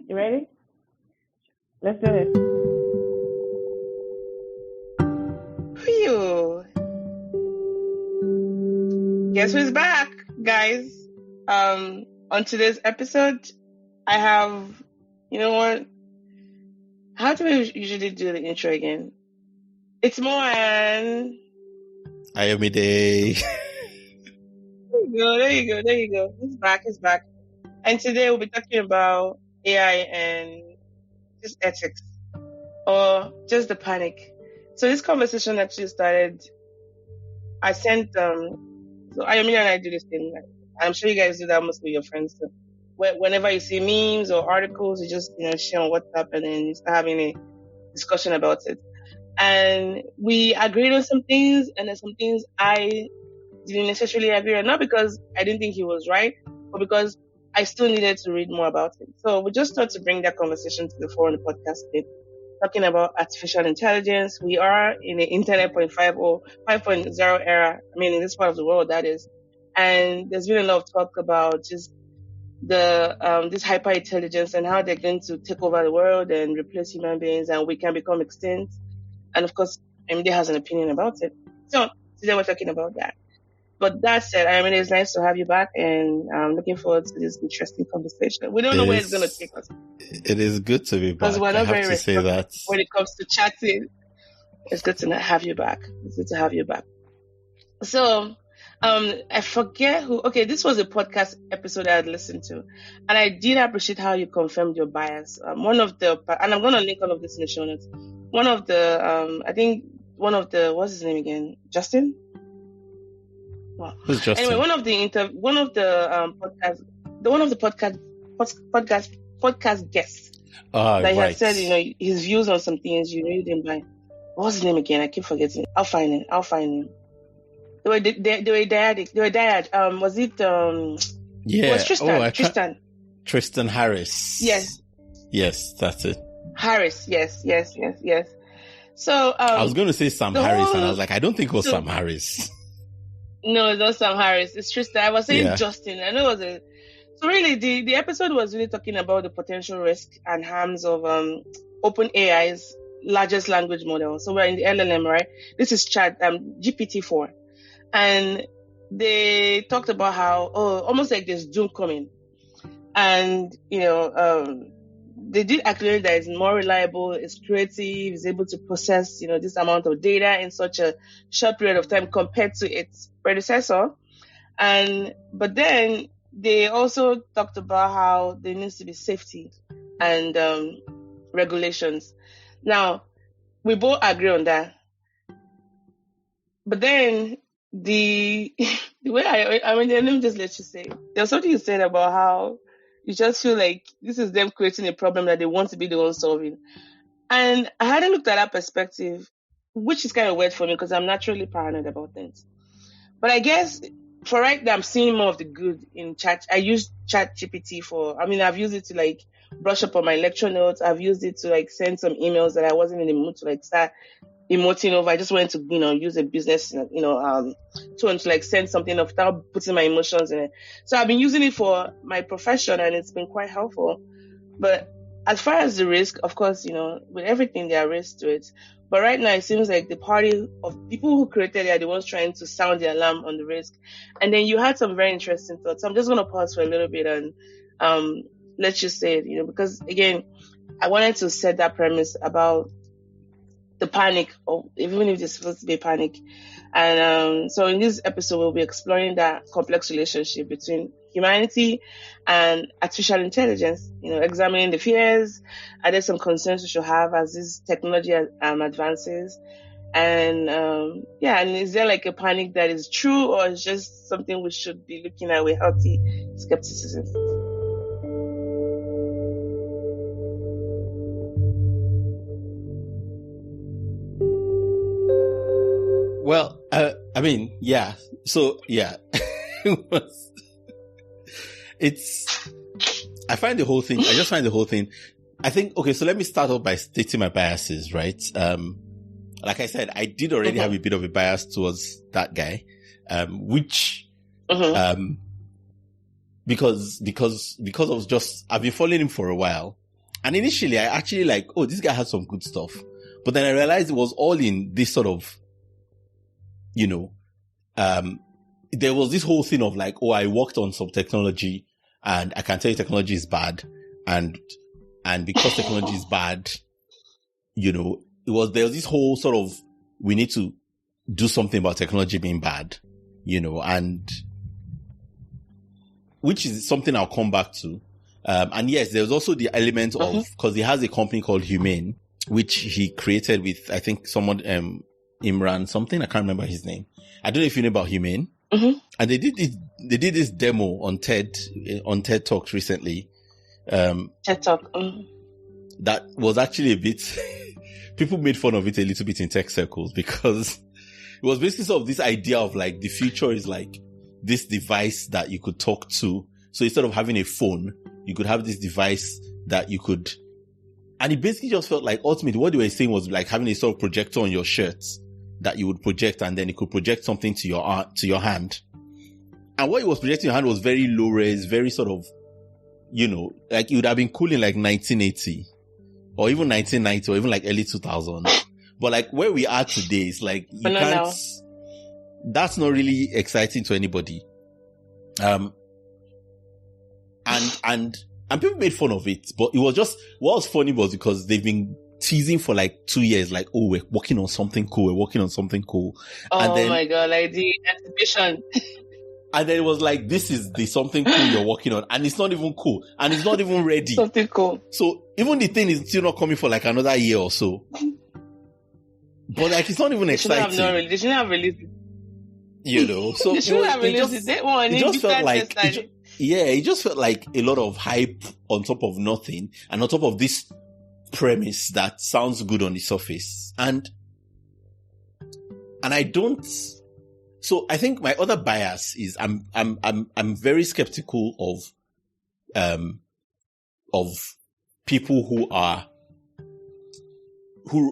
You ready? Let's do it. Phew. Guess who's back, guys? On today's episode, I have, you know what? How do we usually do the intro again? It's more an... Ayomide. There you go. He's back. And today we'll be talking about AI and just ethics or just the panic. So this conversation actually started, I sent, so Ayomide and I do this thing. I'm sure you guys do that most with your friends too. Whenever you see memes or articles, you just, share on WhatsApp and then you start having a discussion about it. And we agreed on some things, and then some things I didn't necessarily agree on, not because I didn't think he was right, but because I still needed to read more about it. So we just thought to bring that conversation to the fore on the podcast today, talking about artificial intelligence. We are in the Internet 5.0 or 5.0 era. I mean, in this part of the world, that is. And there's been a lot of talk about just this hyper intelligence and how they're going to take over the world and replace human beings, and we can become extinct. And of course, Emily has an opinion about it. So today we're talking about that. But that said, I mean, it's nice to have you back, and I'm looking forward to this interesting conversation. We don't know where it's going to take us. It is good to be back. Because we're not very say that when it comes to chatting. It's good to have you back. It's good to have you back. So, I forget who. Okay, this was a podcast episode I had listened to, and I did appreciate how you confirmed your bias. And I'm going to link all of this in the show notes. What's his name again? Justin? Well, who's Justin? Anyway, one of the podcast guests that he had said, his views on some things you didn't buy. What's his name again? I keep forgetting. I'll find him. They were dyad. Was it? Yeah. It was Tristan. Tristan Harris. Yes, that's it. Harris. Yes. So I was going to say Sam Harris, and I was like, I don't think it was Sam Harris. No, it's not Sam Harris. It's Tristan. I was saying Justin. I know it was So really, the episode was really talking about the potential risk and harms of open AI's largest language model. So we're in the LLM, right? This is GPT-4. And they talked about how, almost like there's doom coming. And, they did acknowledge that it's more reliable, it's creative, it's able to process, this amount of data in such a short period of time compared to its predecessor. But then they also talked about how there needs to be safety and regulations. Now, we both agree on that. But then the way let me just let you say, there's something you said about how you just feel like this is them creating a problem that they want to be the one solving. And I hadn't looked at that perspective, which is kind of weird for me because I'm naturally paranoid about things. But I guess for right now, I'm seeing more of the good in chat. I use Chat-GPT I've used it to brush up on my lecture notes. I've used it to send some emails that I wasn't in the mood to start emoting over. I just wanted to, use a business, tone to send something without putting my emotions in it. So I've been using it for my profession, and it's been quite helpful. But as far as the risk, of course, with everything, there are risks to it. But right now, it seems like the party of people who created it are the ones trying to sound the alarm on the risk. And then you had some very interesting thoughts. So I'm just going to pause for a little bit and let you say it, because again, I wanted to set that premise about the panic, or even if there's supposed to be a panic. And so in this episode, we'll be exploring that complex relationship between humanity and artificial intelligence, examining the fears, are there some concerns we should have as this technology advances? And and is there a panic that is true, or is just something we should be looking at with healthy skepticism? Well, yeah. So, yeah. I just find the whole thing, I think, okay, so let me start off by stating my biases, right? Like I said, I did already have a bit of a bias towards that guy, which, because I've been following him for a while, And initially I actually like, oh, this guy has some good stuff. But then I realized it was all in this sort of, you know, there was this whole thing of like, oh, I worked on some technology and I can tell you technology is bad. And because technology is bad, you know, there was this whole sort of, we need to do something about technology being bad, you know, and which is something I'll come back to. And yes, there's also the element of, because he has a company called Humane, which he created with, I think someone, Imran something, I can't remember his name. I don't know if you know about Humane. And they did this demo on TED Talks recently. TED Talk. That was actually a bit, people made fun of it a little bit in tech circles, because it was basically sort of this idea of like the future is like this device that you could talk to. So instead of having a phone, you could have this device that you could, and it basically just felt like ultimately what they were saying was like having a sort of projector on your shirts that you would project, and then it could project something to your hand. And what it was projecting your hand was very low res, very sort of, you know, like it would have been cool in like 1980 or even 1990 or even like early 2000. But like where we are today is like, you can't, that's not really exciting to anybody. And people made fun of it, but it was just, what was funny was because they've been teasing for like 2 years, like, oh, we're working on something cool. Oh and then, my God, like the exhibition. And then it was like, this is the something cool you're working on. And it's not even cool. And it's not even ready. Something cool. So even the thing is still not coming for like another year or so. But like, it's not even exciting. They shouldn't have released it. You know, so they shouldn't have released it. It just felt like, it just felt like a lot of hype on top of nothing, and on top of this premise that sounds good on the surface. And I don't, so I think my other bias is I'm very skeptical of people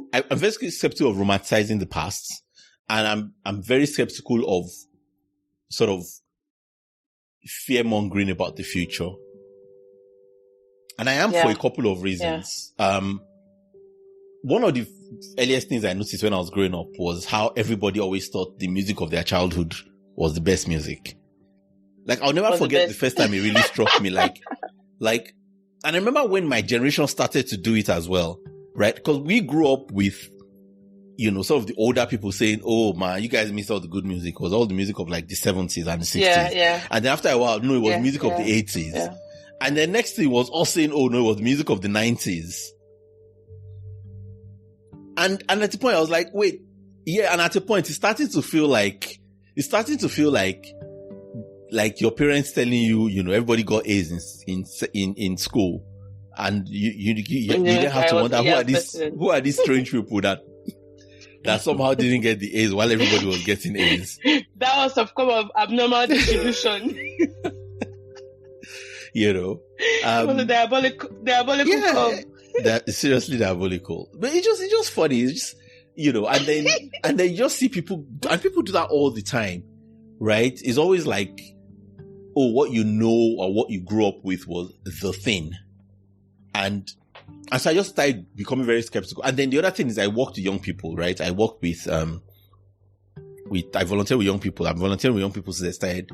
I'm very skeptical of romanticizing the past. And I'm very skeptical of sort of fear mongering about the future. And I am for a couple of reasons. Yeah. One of the earliest things I noticed when I was growing up was how everybody always thought the music of their childhood was the best music. Like, I'll never forget the first time it really struck me. Like, and I remember when my generation started to do it as well, right? Because we grew up with, you know, some of the older people saying, oh man, you guys missed out the good music. It was all the music of like the 70s and the 60s. Yeah. And then after a while, no, it was music of the 80s. Yeah. And then next thing was all saying, oh no, it was the music of the 90s. And at the point I was like, wait, yeah. And at a point it's starting to feel like your parents telling you, you know, everybody got A's in school. And you then have to wonder, who are these strange people that somehow didn't get the A's while everybody was getting A's. That was some kind of abnormal distribution. You know, it was a diabolical curve. That's seriously diabolical. But it's just funny. It's just, you know, and then you just see people, and people do that all the time, right? It's always like, oh, what you know or what you grew up with was the thing. And so I just started becoming very skeptical. And then the other thing is I worked with young people, right? I work with, I volunteer with young people. I'm volunteering with young people since I started,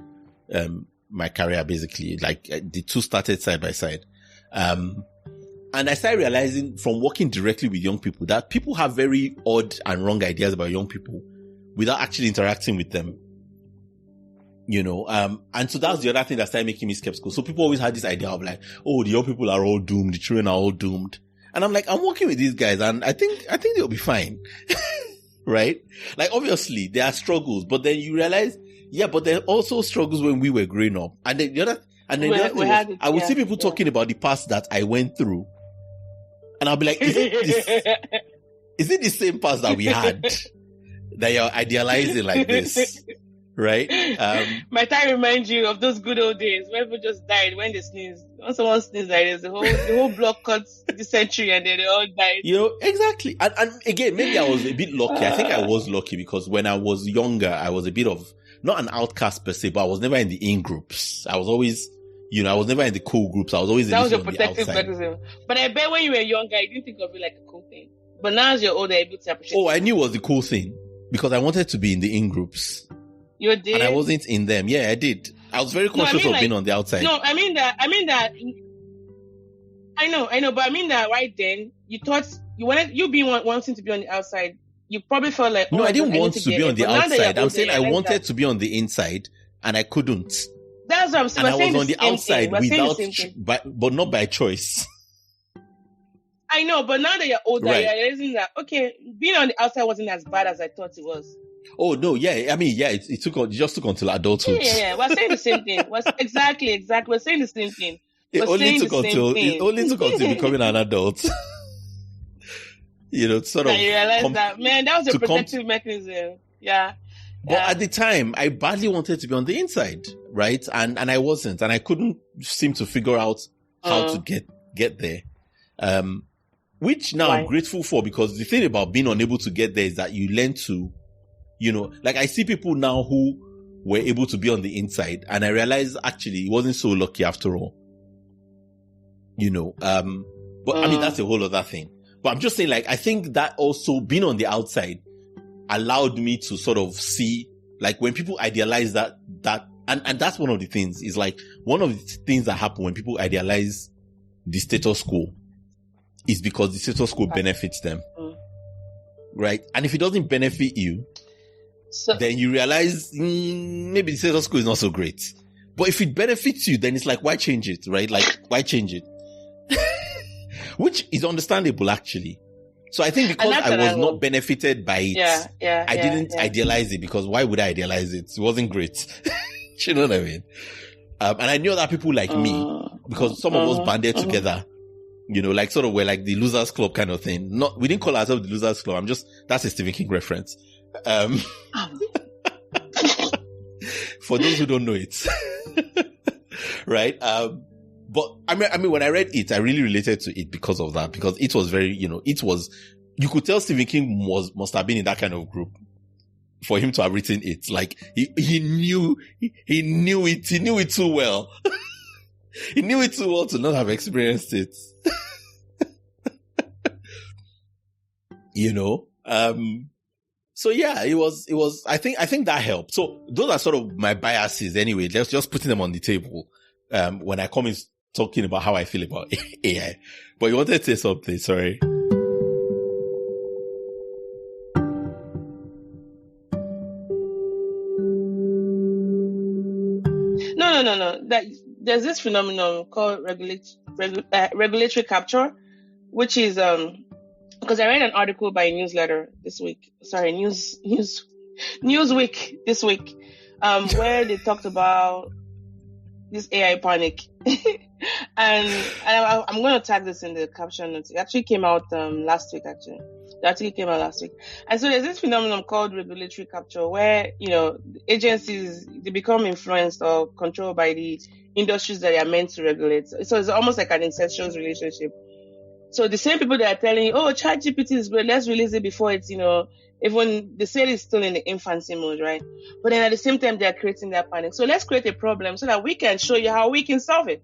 my career, basically. Like, the two started side by side. And I started realizing from working directly with young people that people have very odd and wrong ideas about young people without actually interacting with them. You know, and so that's the other thing that started making me skeptical. So people always had this idea of like, oh, the young people are all doomed, the children are all doomed. And I'm like, I'm working with these guys and I think they'll be fine. Right? Like, obviously there are struggles, but then you realize, yeah, but there are also struggles when we were growing up. And then the other thing was, I would see people talking about the past that I went through. And I'll be like, is it the same past that we had that you're idealizing like this? Right? My time reminds you of those good old days when people just died when they sneezed. When someone sneezed like this, the whole block cut the century and then they all died. You know, exactly. And again, maybe I was a bit lucky. I think I was lucky because when I was younger, I was a bit of, not an outcast per se, but I was never in the in-groups. I was always, You know, I was never in the cool groups. I was always That was your on the protective outside. mechanism. But I bet when you were younger, you didn't think of it like a cool thing. But now as you're older, you're able to appreciate it. Oh, I knew it was the cool thing because I wanted to be in the in groups. You did? And I wasn't in them. Yeah, I did. I was very conscious of being on the outside. No, I mean that. I know, but I mean that right then, you thought wanting to be on the outside. You probably felt like, no, I didn't want to be on the outside. I'm saying I wanted that. to be on the inside and I couldn't. That's what I'm saying. And I was on the outside but not by choice. I know, but now that you're older, Right. you're realizing that, okay, being on the outside wasn't as bad as I thought it was. Oh, no, yeah. I mean, yeah, it just took until adulthood. Yeah. We're saying the same thing. Exactly. We're saying the same thing. It only took until becoming an adult. You know, sort of. And you realize that, man, that was a protective mechanism. Yeah. But at the time, I badly wanted to be on the inside, right? And I wasn't, and I couldn't seem to figure out how to get there. Which now I'm grateful for, because the thing about being unable to get there is that you learn to, you know, like I see people now who were able to be on the inside, and I realized actually it wasn't so lucky after all. You know, but I mean, that's a whole other thing. But I'm just saying, like, I think that also being on the outside allowed me to sort of see, like, when people idealize that, and that's one of the things, is like, one of the things that happen when people idealize the status quo is because the status quo benefits them. Right? And if it doesn't benefit you, then you realize, maybe the status quo is not so great. But if it benefits you, then it's like, why change it? Right? Like, why change it? Which is understandable, actually. So I think because I was not benefited by it, I didn't idealize it, because why would I idealize it? It wasn't great. You know what I mean? And I knew that people like me, because some of us banded together, you know, like sort of we're like the Losers Club kind of thing. We didn't call ourselves the Losers Club. That's a Stephen King reference. For those who don't know it. Right? But I mean, when I read it, I really related to it because of that, because it was very, you know, you could tell Stephen King must have been in that kind of group for him to have written it. Like, he knew it too well. He knew it too well to not have experienced it. You know? So yeah, it was, I think that helped. So those are sort of my biases anyway. Just putting them on the table, when I come in talking about how I feel about AI. But you wanted to say something, sorry. No. There's this phenomenon called regulatory capture, which is, because I read an article by a newsletter this week. Sorry, Newsweek this week, where they talked about this AI panic. and I'm going to tag this in the caption notes. It actually came out last week, actually. It actually came out last week. And so there's this phenomenon called regulatory capture, where, you know, agencies, they become influenced or controlled by the industries that they are meant to regulate. So it's almost like an incestuous relationship. So the same people that are telling you, oh, Chat-GPT is great, let's release it before it's, you know, even the sale is still in the infancy mode, right? But then at the same time, they're creating that panic. So let's create a problem so that we can show you how we can solve it.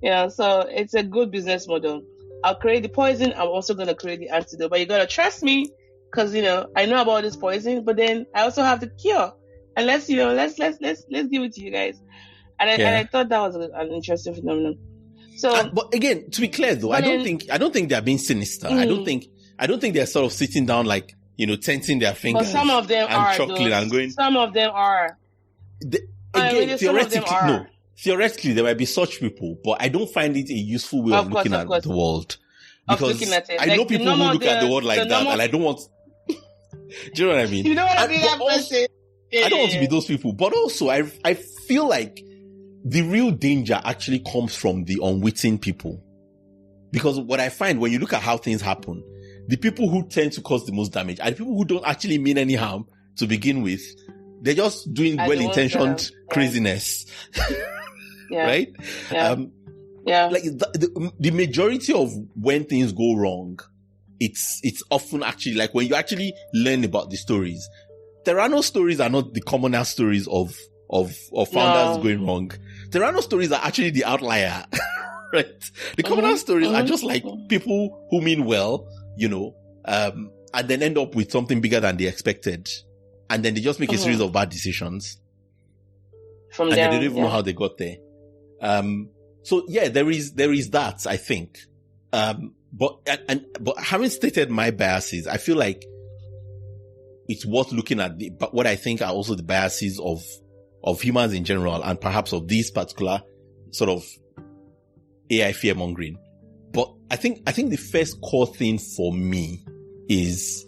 You know, so it's a good business model. I'll create the poison. I'm also going to create the antidote. But you got to trust me, because, you know, I know about this poison, but then I also have the cure. And let's give it to you guys. And I thought that was an interesting phenomenon. So, but again, to be clear though, I don't think they're being sinister. I don't think they're sort of sitting down like, you know, tenting their fingers. But some of them are. Chuckling and going. Some of them are. Theoretically, there might be such people, but I don't find it a useful way of looking at the world. Because I know people who look at the world like that, and I don't want. Do you know what I mean? You know what I mean? I don't want to be those people, but also I feel like the real danger actually comes from the unwitting people. Because what I find when you look at how things happen, the people who tend to cause the most damage are the people who don't actually mean any harm to begin with. They're just doing well-intentioned craziness. Right? Yeah. Like the majority of when things go wrong, it's often actually like when you actually learn about the stories, Theranos stories are not the commoner stories of founders going wrong. Tyranno stories are actually the outlier, right? The covenant stories are just like people who mean well, and then end up with something bigger than they expected. And then they just make a series of bad decisions. From and there, they don't even know how they got there. So yeah, there is that, I think. But having stated my biases, I feel like it's worth looking at but what I think are also the biases of humans in general, and perhaps of these particular sort of AI fear mongering. But I think the first core thing for me is,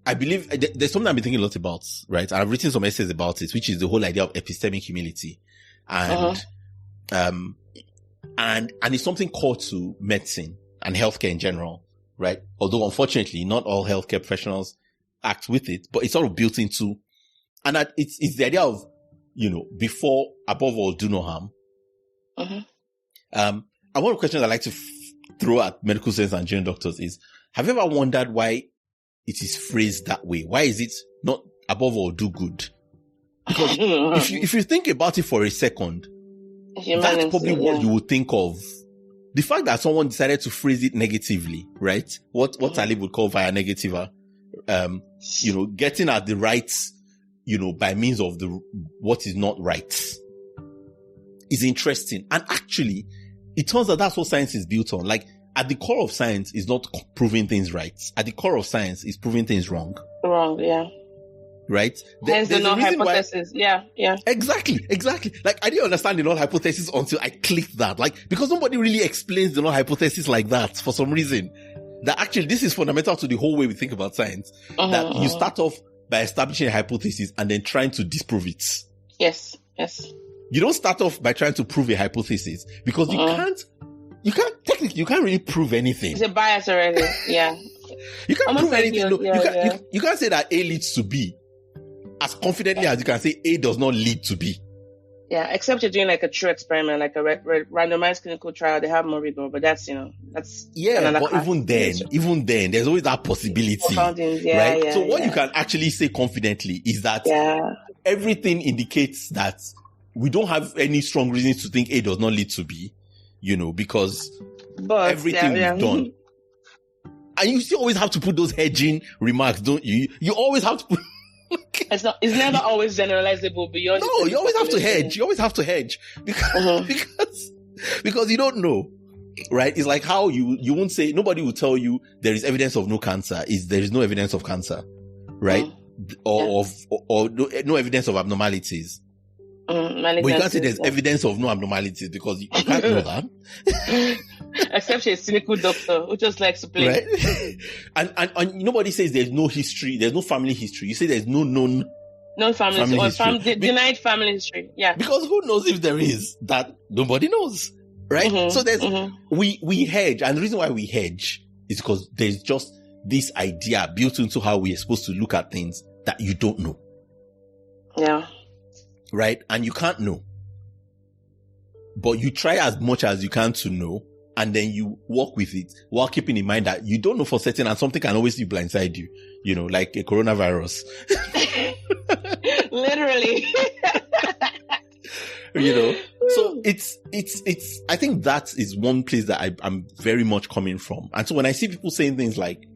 I believe there's something I've been thinking a lot about, right? I've written some essays about it, which is the whole idea of epistemic humility. And it's something core to medicine and healthcare in general, right? Although unfortunately, not all healthcare professionals act with it, but it's sort of built into, and that it's the idea of, before, above all, do no harm. And one of the questions I like to throw at medical students and junior doctors is, have you ever wondered why it is phrased that way? Why is it not above all do good? Because if you think about it for a second, that's probably what you would think of. The fact that someone decided to phrase it negatively, right? What Talib would call via negativa, getting at the rights, by means of what is not right, is interesting. And actually, it turns out that's what science is built on. Like, at the core of science is not proving things right. At the core of science is proving things wrong. Wrong, yeah. Right? Hence the null hypothesis. Yeah. Exactly. Like, I didn't understand the null hypothesis until I clicked that. Like, because nobody really explains the null hypothesis like that for some reason. That actually, this is fundamental to the whole way we think about science. That you start off by establishing a hypothesis and then trying to disprove it. Yes. You don't start off by trying to prove a hypothesis, because you can't really prove anything. It's a bias already. Yeah. You can't prove anything. You can't say that A leads to B as confidently as you can say A does not lead to B. Yeah, except you're doing like a true experiment, like a randomized clinical trial. They have more rigor, but that's but even then, there's always that possibility, right? So what you can actually say confidently is that everything indicates that we don't have any strong reasons to think A does not lead to B, because everything is done. And you still always have to put those hedging remarks, don't you? You always have to put... It's never always generalizable beyond. No, you always have to hedge. You always have to hedge because you don't know, right? It's like how you won't say, nobody will tell you there is evidence of no cancer. There is no evidence of cancer, right? Or no evidence of abnormalities. But you can't say there's evidence of no abnormalities because you can't know that. Except she's a cynical doctor who just likes to play. Right? and nobody says there's no history, there's no family history. You say there's no known family history. Denied family history. Yeah. Because who knows if there is? That nobody knows. Right? So there's, we hedge. And the reason why we hedge is because there's just this idea built into how we are supposed to look at things that you don't know. Yeah. Right? And you can't know. But you try as much as you can to know, and then you work with it while keeping in mind that you don't know for certain and something can always be blindside you, like a coronavirus. Literally. So it's, I think that is one place that I'm very much coming from. And so when I see people saying things like,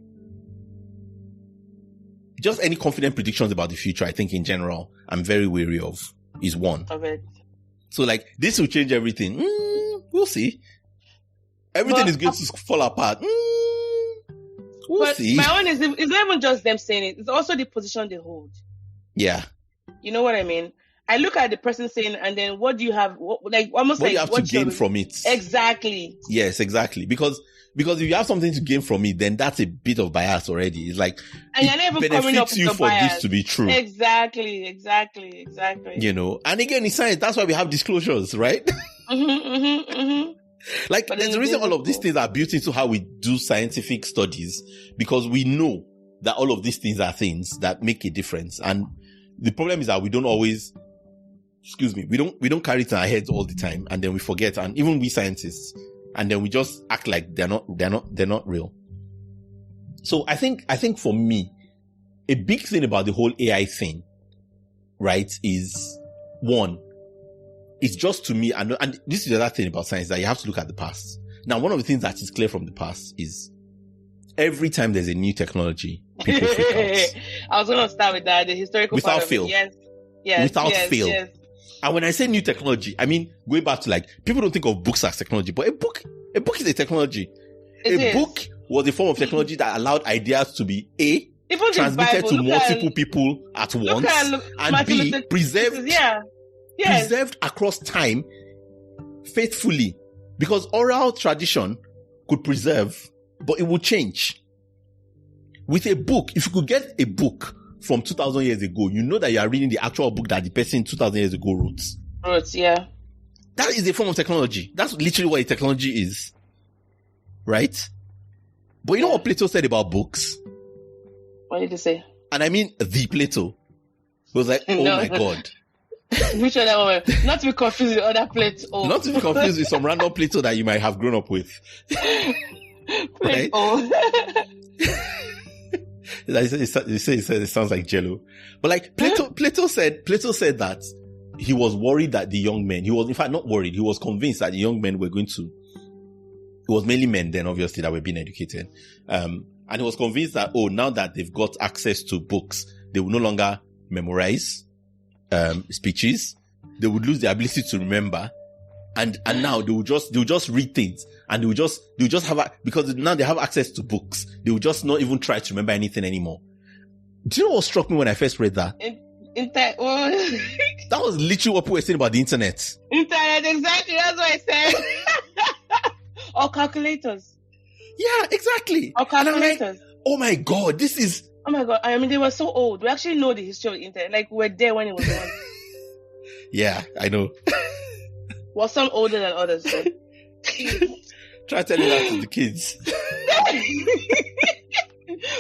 just any confident predictions about the future, I think in general, I'm very wary of, is one. Of it. So like, this will change everything. We'll see. Everything is going to fall apart. We'll see. My own is, it's not even just them saying it. It's also the position they hold. Yeah. You know what I mean? I look at the person saying, and then what do you have? What do you have to gain from it? Exactly. Yes, exactly. Because if you have something to gain from it, then that's a bit of bias already. It's like, and you're never coming up with you for bias. This to be true. Exactly. And again, in science, that's why we have disclosures, right? Like, but there's a reason all of these things are built into how we do scientific studies, because we know that all of these things are things that make a difference. And the problem is that we don't carry it in our heads all the time, and then we forget, and even we scientists, and then we just act like they're not real. So I think for me, a big thing about the whole AI thing right, is one. It's just to me, and this is the other thing about science, that you have to look at the past. Now, one of the things that is clear from the past is every time there's a new technology, people freak out. I was going to start with that, the historical Without part of fail. it. Yes. Without fail. Yes. And when I say new technology, I mean, going back to like, people don't think of books as technology, but a book is a technology. A book was a form of technology that allowed ideas to be even transmitted to multiple people at once, and B, preserved across time faithfully. Because oral tradition could preserve, but it would change. With a book, if you could get a book from 2,000 years ago, you know that you are reading the actual book that the person 2,000 years ago wrote. Yeah. That is a form of technology. That's literally what a technology is. Right? But you know what Plato said about books? What did he say? And I mean the Plato. He was like, oh my God. Which other one? Not to be confused with other Plato. Not to be confused with some random Plato that you might have grown up with. Plato. They say it sounds like Jello. But like Plato said that he was worried that the young men, he was in fact not worried, he was convinced that the young men were going to, it was mainly men then obviously that were being educated. And he was convinced that, now that they've got access to books, they will no longer memorize speeches. They would lose the ability to remember. And now they will just read things, and they will just have, because now they have access to books, they will just not even try to remember anything anymore. Do you know what struck me when I first read that? That was literally what people were saying about the internet. Internet, exactly. That's what I said. Or calculators. Yeah, exactly. Or calculators. Like, oh my God, this is. Oh my God, I mean, they were so old. We actually know the history of the internet. Like, we were there when it was on. Yeah, I know. Well, some older than others. So. Try telling that to the kids.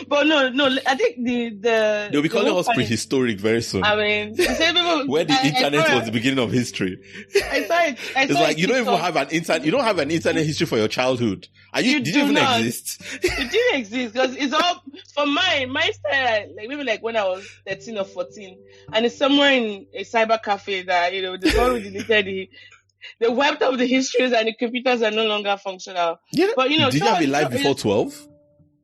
But no, I think they'll be calling us prehistoric very soon. I mean, where the internet was the beginning of history. I saw it. It's like you don't even have an internet. You don't have an internet history for your childhood. Did you even exist? It didn't exist because it's all for my style. Like maybe like when I was 13 or 14, and it's somewhere in a cyber cafe that the one deleted they wiped out the histories and the computers are no longer functional. Yeah, but did you have a life before 12?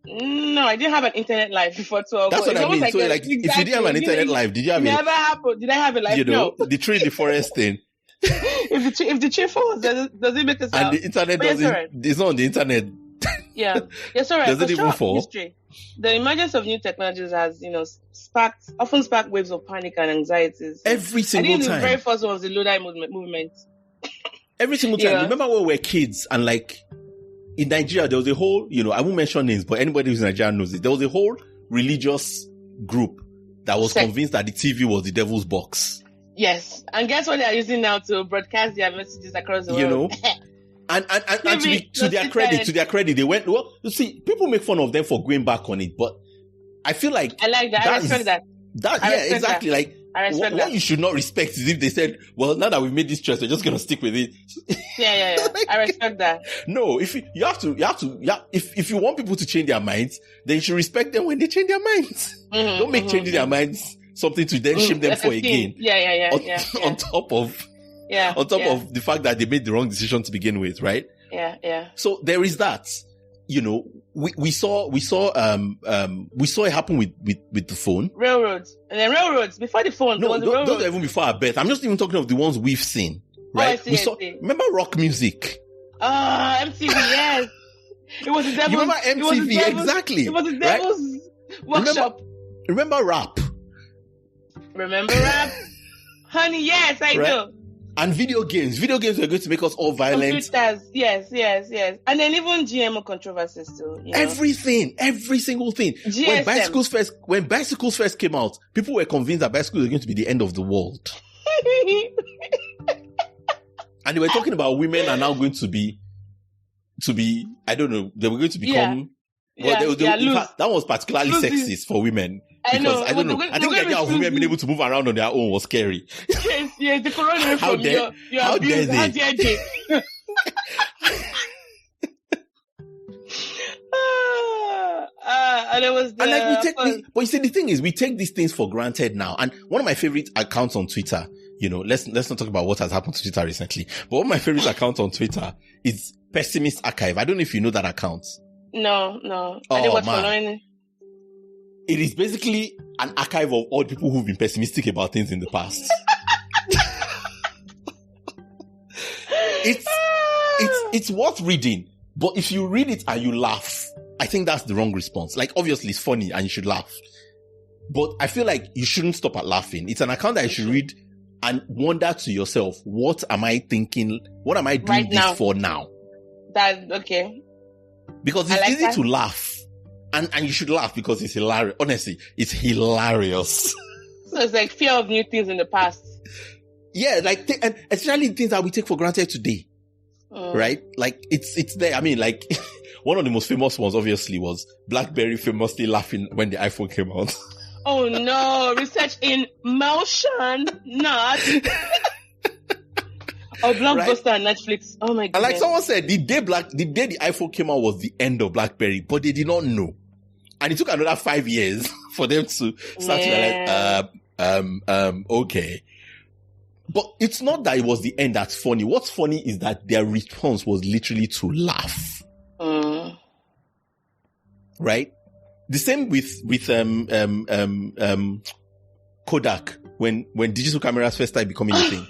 No, I didn't have an internet life before 12. That's what I mean. Like so, exactly, if you didn't have an internet life, did you have never happened. Did I have a life? No. The tree in the forest thing. if the tree falls, does it make a sound? And the internet it's not on the internet. Yeah. Yes, all right. Does it even fall? History, the emergence of new technologies has, often sparked waves of panic and anxieties. Every single time. I think the very first one was the Luddite movement. Every single time. Yeah. Remember when we were kids and like in Nigeria, there was a whole, I won't mention names, but anybody who's in Nigeria knows it. There was a whole religious group that was convinced that the TV was the devil's box. Yes. And guess what they are using now to broadcast their messages across the world? And to their credit, they went, well, you see, people make fun of them for going back on it, but I feel like I like that. I respect that. Exactly. Like, what you should not respect is if they said, well, now that we've made this choice, we're just going to stick with it. Yeah. Like, I respect that. No, if if you want people to change their minds, then you should respect them when they change their minds. Don't make changing their minds something to then shame them for again. Yeah. On top of the fact that they made the wrong decision to begin with, right? Yeah. So there is that. We saw it happen with the phone. Railroads. And then railroads before the phone. No, those are even before our birth. I'm just even talking of the ones we've seen. Right? I see. Remember rock music? MTV, yes. It was the devil's. You remember MTV? Exactly. It was the devil's workshop. Remember rap? Remember rap? Honey, yes, I do. And video games. Video games were going to make us all violent. Computers, yes. And then even GMO controversies too. Everything, every single thing. GSM. When bicycles first came out, people were convinced that bicycles were going to be the end of the world. And they were talking about women are now going to be, I don't know, they were going to become, that was particularly sexist for women. Because I don't know. I think the idea of women being able to move around on their own was scary. Yes, the coronavirus. How dare they? And it was And like but you see, the thing is, we take these things for granted now. And one of my favorite accounts on Twitter, let's not talk about what has happened to Twitter recently, but one of my favorite accounts on Twitter is Pessimist Archive. I don't know if you know that account. No. I didn't watch following it. It is basically an archive of all people who've been pessimistic about things in the past. It's worth reading, but if you read it and you laugh, I think that's the wrong response. Like, obviously it's funny and you should laugh, but I feel like you shouldn't stop at laughing. It's an account that you should read and wonder to yourself, what am I thinking? What am I doing right this for now? Okay. Because it's easy to laugh. And you should laugh because it's hilarious. Honestly, it's hilarious. So it's like fear of new things in the past. Yeah, like, and especially things that we take for granted today. Right? Like, it's there. I mean, like, one of the most famous ones, obviously, was BlackBerry famously laughing when the iPhone came out. Oh no, research in motion, not. Or Blockbuster right? And Netflix. Oh my god. And like someone said, the day the iPhone came out was the end of BlackBerry, but they did not know. And it took another 5 years for them to start to realize, okay. But it's not that it was the end that's funny. What's funny is that their response was literally to laugh. Right? The same with Kodak when digital cameras first started becoming a thing.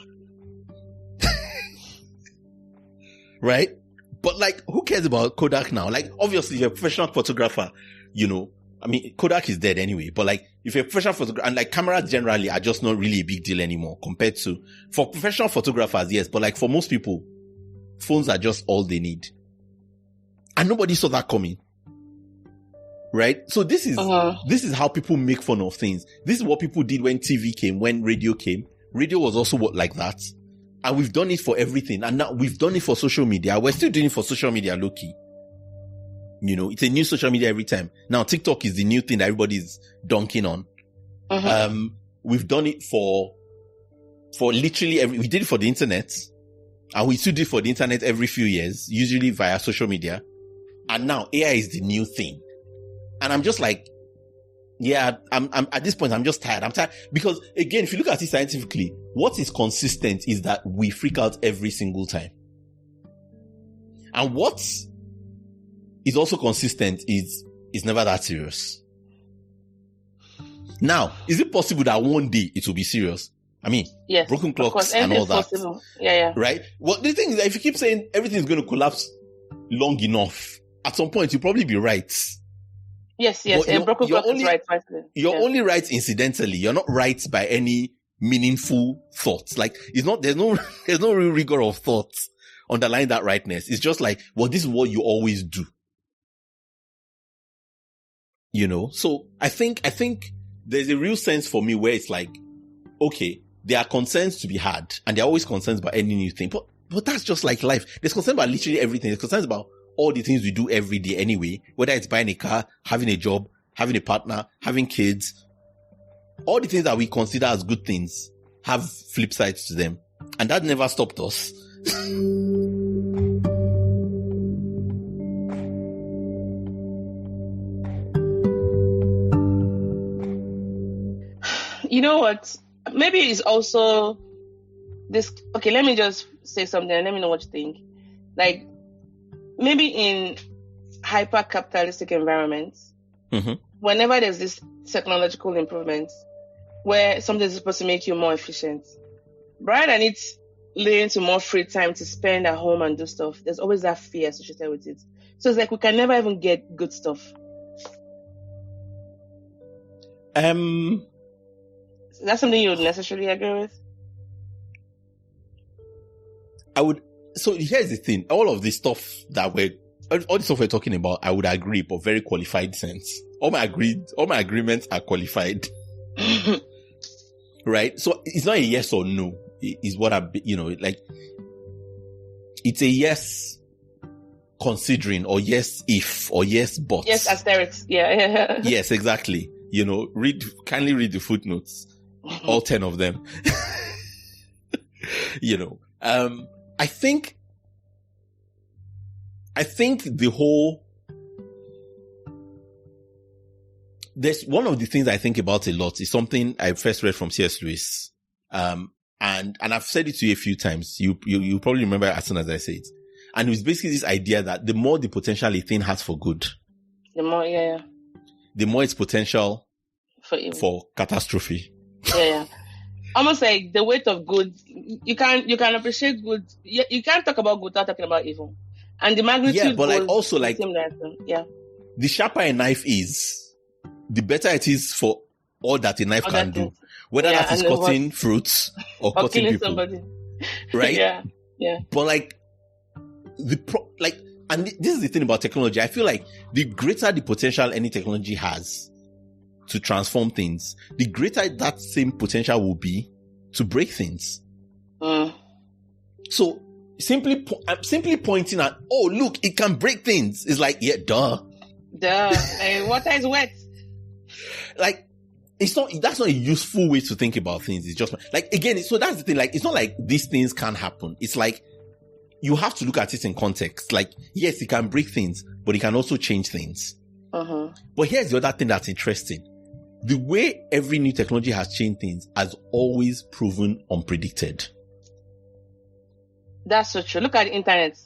Right? But like, who cares about Kodak now? Like, obviously, if you're a professional photographer, I mean, Kodak is dead anyway, but like, if you're a professional photographer, and like cameras generally are just not really a big deal anymore compared to, for professional photographers, yes, but like for most people, phones are just all they need. And nobody saw that coming. Right? So this is how people make fun of things. This is what people did when TV came, when radio came. Radio was also like that. And we've done it for everything. And now we've done it for social media. We're still doing it for social media, low-key. It's a new social media every time. Now, TikTok is the new thing that everybody's dunking on. We've done it for literally we did it for the internet. And we still do it for the internet every few years, usually via social media. And now AI is the new thing. And I'm just like, yeah, I'm at this point, I'm just tired. I'm tired because, again, if you look at it scientifically, what is consistent is that we freak out every single time. And what is also consistent is never that serious. Now, is it possible that one day it will be serious? I mean, yes, broken clocks and all that. Possible. Yeah. Right? Well, the thing is that if you keep saying everything is going to collapse long enough, at some point you'll probably be right. Yes. And broken clock is right. You're only right incidentally. You're not right by any meaningful thoughts. Like, there's no real rigor of thoughts underlying that rightness. It's just like, well, this is what you always do. So I think there's a real sense for me where it's like, okay, there are concerns to be had, and there are always concerns about any new thing, but that's just like life. There's concerns about literally everything. There's concerns about all the things we do every day anyway, whether it's buying a car, having a job, having a partner, having kids. All the things that we consider as good things have flip sides to them. And that never stopped us. You know what? Maybe it's also this. Okay, let me just say something and let me know what you think. Like, maybe in hyper-capitalistic environments, whenever there's this technological improvement where something is supposed to make you more efficient, rather than it leading to more free time to spend at home and do stuff, there's always that fear associated with it. So it's like we can never even get good stuff. Is that something you would necessarily agree with? I would. So here's the thing. All of this stuff all the stuff we're talking about, I would agree, but very qualified sense. All my agreements are qualified. Right? So it's not a yes or no. Is what like, it's a yes considering, or yes if, or yes but. Yes asterisks. Yeah. Yes, exactly. Kindly read the footnotes. All 10 of them. I think the whole there's one of the things I think about a lot is something I first read from C.S. Lewis. And I've said it to you a few times. You probably remember as soon as I say it. And it was basically this idea that the more the potential a thing has for good, the more its potential for catastrophe. Yeah. Almost like the weight of good. You can appreciate good. You can't talk about good without talking about evil. And the magnitude. Yeah, but like also like yeah. The sharper a knife is, the better it is for all that a knife can do. Whether that is cutting fruits or cutting people. Somebody. Right? Yeah. But like and this is the thing about technology. I feel like the greater the potential any technology has to transform things, the greater that same potential will be to break things. So simply pointing at, oh look, it can break things, is like, yeah, duh. Like, water is wet. Like, that's not a useful way to think about things. It's just like, again, so that's the thing. Like, it's not like these things can't happen. It's like, you have to look at it in context. Like, yes, it can break things, but it can also change things. But here's the other thing that's interesting. The way every new technology has changed things has always proven unpredicted. That's so true. Look at the internet.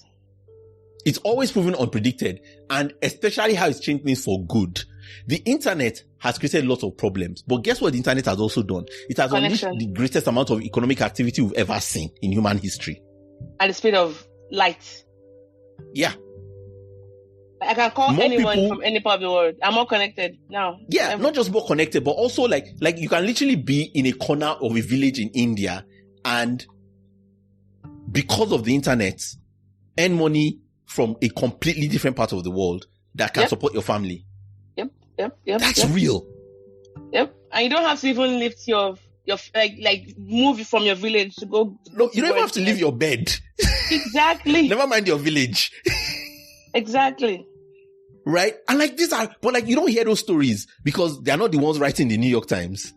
It's always proven unpredicted, and especially how it's changed things for good. The internet has created lots of problems, but guess what the internet has also done? It has unleashed the greatest amount of economic activity we've ever seen in human history. At the speed of light. Yeah. I can call anyone from any part of the world. I'm more connected now. Yeah, not just more connected, but also like you can literally be in a corner of a village in India and because of the internet, earn money from a completely different part of the world that can support your family. Yep. That's real. Yep. And you don't have to even lift your like move from your village to go. No, you don't even have to leave your bed. Exactly. Never mind your village. Exactly. Right? And like but like you don't hear those stories because they're not the ones writing the New York Times.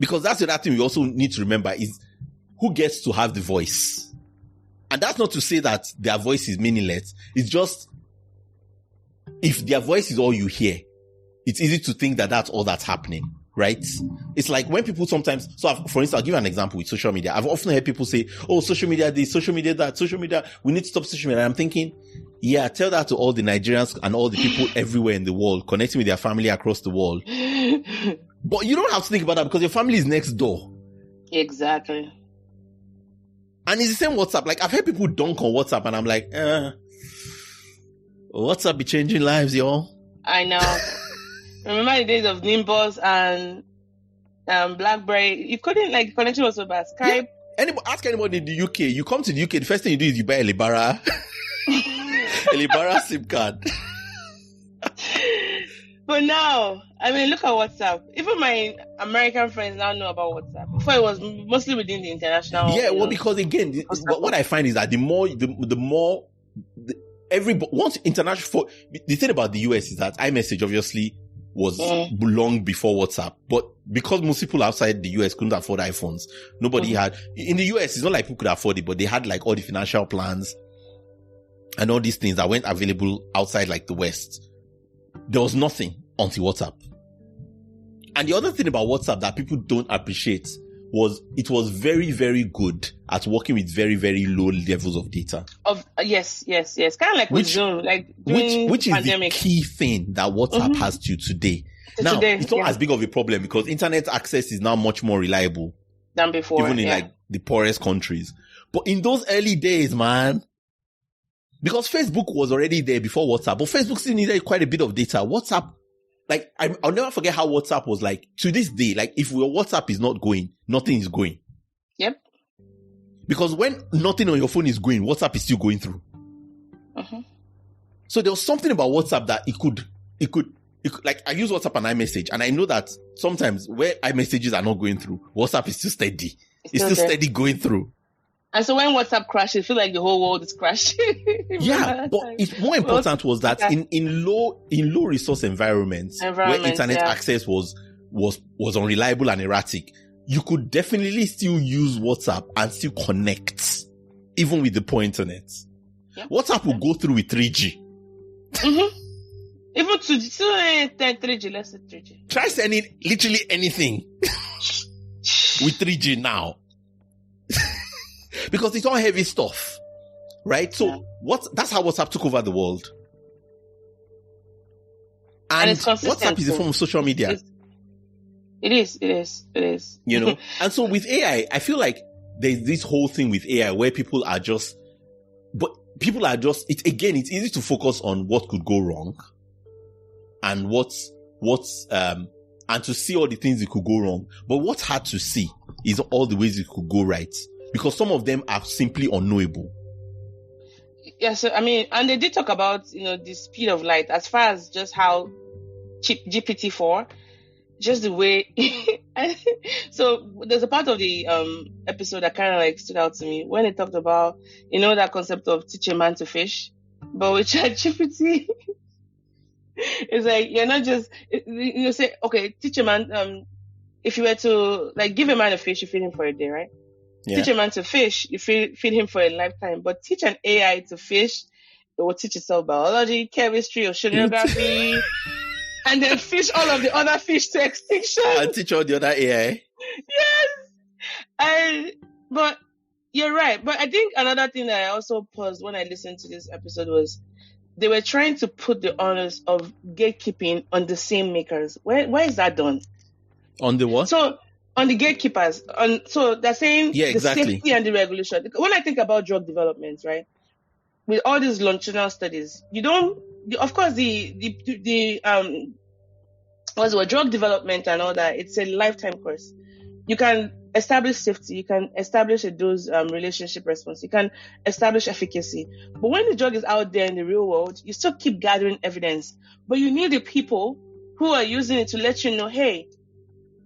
Because that's the other thing we also need to remember is who gets to have the voice. And that's not to say that their voice is meaningless. It's just, if their voice is all you hear, it's easy to think that that's all that's happening, right? It's like when people sometimes, for instance, I'll give you an example with social media. I've often heard people say, oh, social media this, social media that, social media, we need to stop social media. And I'm thinking, yeah, tell that to all the Nigerians and all the people everywhere in the world, connecting with their family across the world. But you don't have to think about that because your family is next door. Exactly. And it's the same WhatsApp. Like, I've heard people dunk on WhatsApp and I'm like, WhatsApp be changing lives, y'all. I know. Remember the days of Nimbus and BlackBerry? You couldn't, like, connection was so bad. Skype. Yeah. Ask anybody in the UK. You come to the UK, the first thing you do is you buy a Libara. A Libara SIM card. But now, I mean, look at WhatsApp. Even my American friends now know about WhatsApp. Before it was mostly within the international. Yeah, well, because again, what I find is that once international, the thing about the US is that iMessage obviously was long before WhatsApp, but because most people outside the US couldn't afford iPhones, nobody had, in the US, it's not like people could afford it, but they had like all the financial plans and all these things that weren't available outside like the West. There was nothing until WhatsApp. And the other thing about WhatsApp that people don't appreciate was it was very, very good at working with very, very low levels of data. Yes. Kind of like with Zoom, like which is pandemic. The key thing that WhatsApp has to today. Now, it's not as big of a problem because internet access is now much more reliable than before, even in like the poorest countries. But in those early days, man, because Facebook was already there before WhatsApp, but Facebook still needed quite a bit of data. WhatsApp, like, I'll never forget how WhatsApp was like, to this day, like, if your WhatsApp is not going, nothing is going. Yep. Because when nothing on your phone is going, WhatsApp is still going through. So there was something about WhatsApp that it could, like, I use WhatsApp and iMessage, and I know that sometimes where iMessages are not going through, WhatsApp is still steady. It's still steady going through. And so when WhatsApp crashes, it feels like the whole world is crashing. Yeah, but it's more important was that in low resource environments where internet access was unreliable and erratic, you could definitely still use WhatsApp and still connect, even with the poor internet. Yep. WhatsApp will go through with 3G. Even 3G, let's say 3G. Try sending literally anything with 3G now. Because it's all heavy stuff. Right? So that's how WhatsApp took over the world. And it's consistent. WhatsApp is a form of social media. It is. You know? And so with AI, I feel like there's this whole thing with AI where people are just, it's easy to focus on what could go wrong and and to see all the things that could go wrong. But what's hard to see is all the ways it could go right. Because some of them are simply unknowable. Yeah, so I mean, and they did talk about, the speed of light as far as just how GPT-4, just the way. So there's a part of the episode that kind of like stood out to me when they talked about, that concept of teach a man to fish, but with ChatGPT, it's like you're not just you say, okay, teach a man. If you were to like give a man a fish, you feed him for a day, right? Yeah. Teach a man to fish, you feed him for a lifetime. But teach an AI to fish, it will teach itself biology, chemistry, oceanography, and then fish all of the other fish to extinction. And teach all the other AI. Yes. But you're right. But I think another thing that I also paused when I listened to this episode was they were trying to put the honors of gatekeeping on the same makers. Where is that done? On the what? So on the gatekeepers. So they're saying the safety and the regulation. When I think about drug development, right, with all these longitudinal studies, of course, the drug development and all that, it's a lifetime course. You can establish safety, you can establish a dose relationship response, you can establish efficacy. But when the drug is out there in the real world, you still keep gathering evidence. But you need the people who are using it to let you know, hey,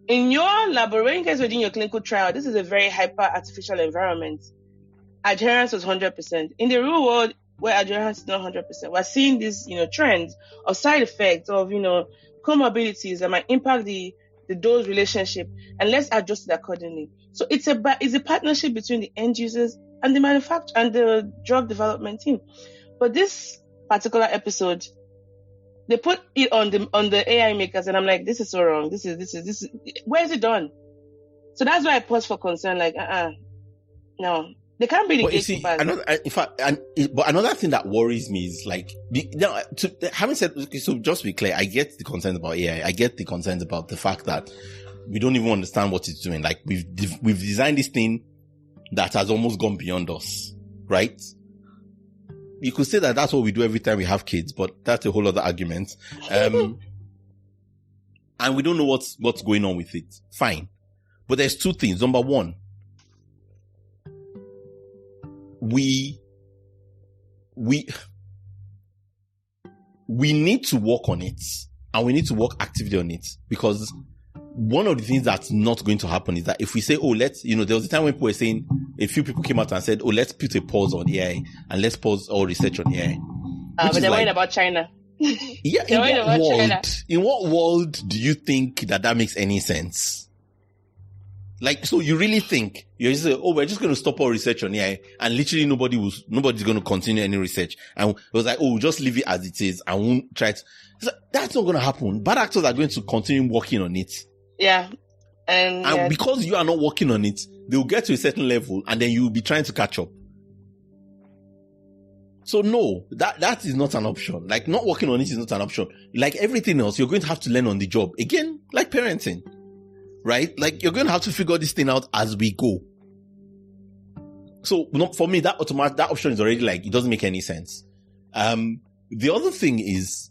in your laboratory, in case we're doing your clinical trial, this is a very hyper artificial environment. Adherence was 100%. In the real world, where adherence is not 100%, we're seeing these, trends or side effects of, comorbidities that might impact the dose relationship, and let's adjust it accordingly. So it's a partnership between the end users and the manufacturer and the drug development team. But this particular episode, they put it on the AI makers, and I'm like, this is so wrong. This is where is it done? So that's why I pause for concern. Like, no, they can't be the gatekeepers. But another thing that worries me is like, having said, okay, so just to be clear, I get the concerns about AI. I get the concerns about the fact that we don't even understand what it's doing. Like we've designed this thing that has almost gone beyond us, right? You could say that that's what we do every time we have kids, but that's a whole other argument. And we don't know what's going on with it. Fine. But there's two things. Number one, we need to work on it, and we need to work actively on it, because one of the things that's not going to happen is that if we say, oh, let's, there was a time when people were saying, a few people came out and said, oh, let's put a pause on AI and let's pause all research on AI. But they're worried about China. Yeah, in what world do you think that makes any sense? Like, so you really think you're just saying, oh, we're just going to stop all research on AI, and literally nobody's going to continue any research. And it was like, oh, we'll just leave it as it is and won't try to. That's not going to happen. Bad actors are going to continue working on it. Yeah. And because you are not working on it, they'll get to a certain level and then you'll be trying to catch up. So no, that is not an option. Like, not working on it is not an option. Like everything else, you're going to have to learn on the job. Again, like parenting, right? Like, you're going to have to figure this thing out as we go. So for me, that option is already like, it doesn't make any sense. The other thing is,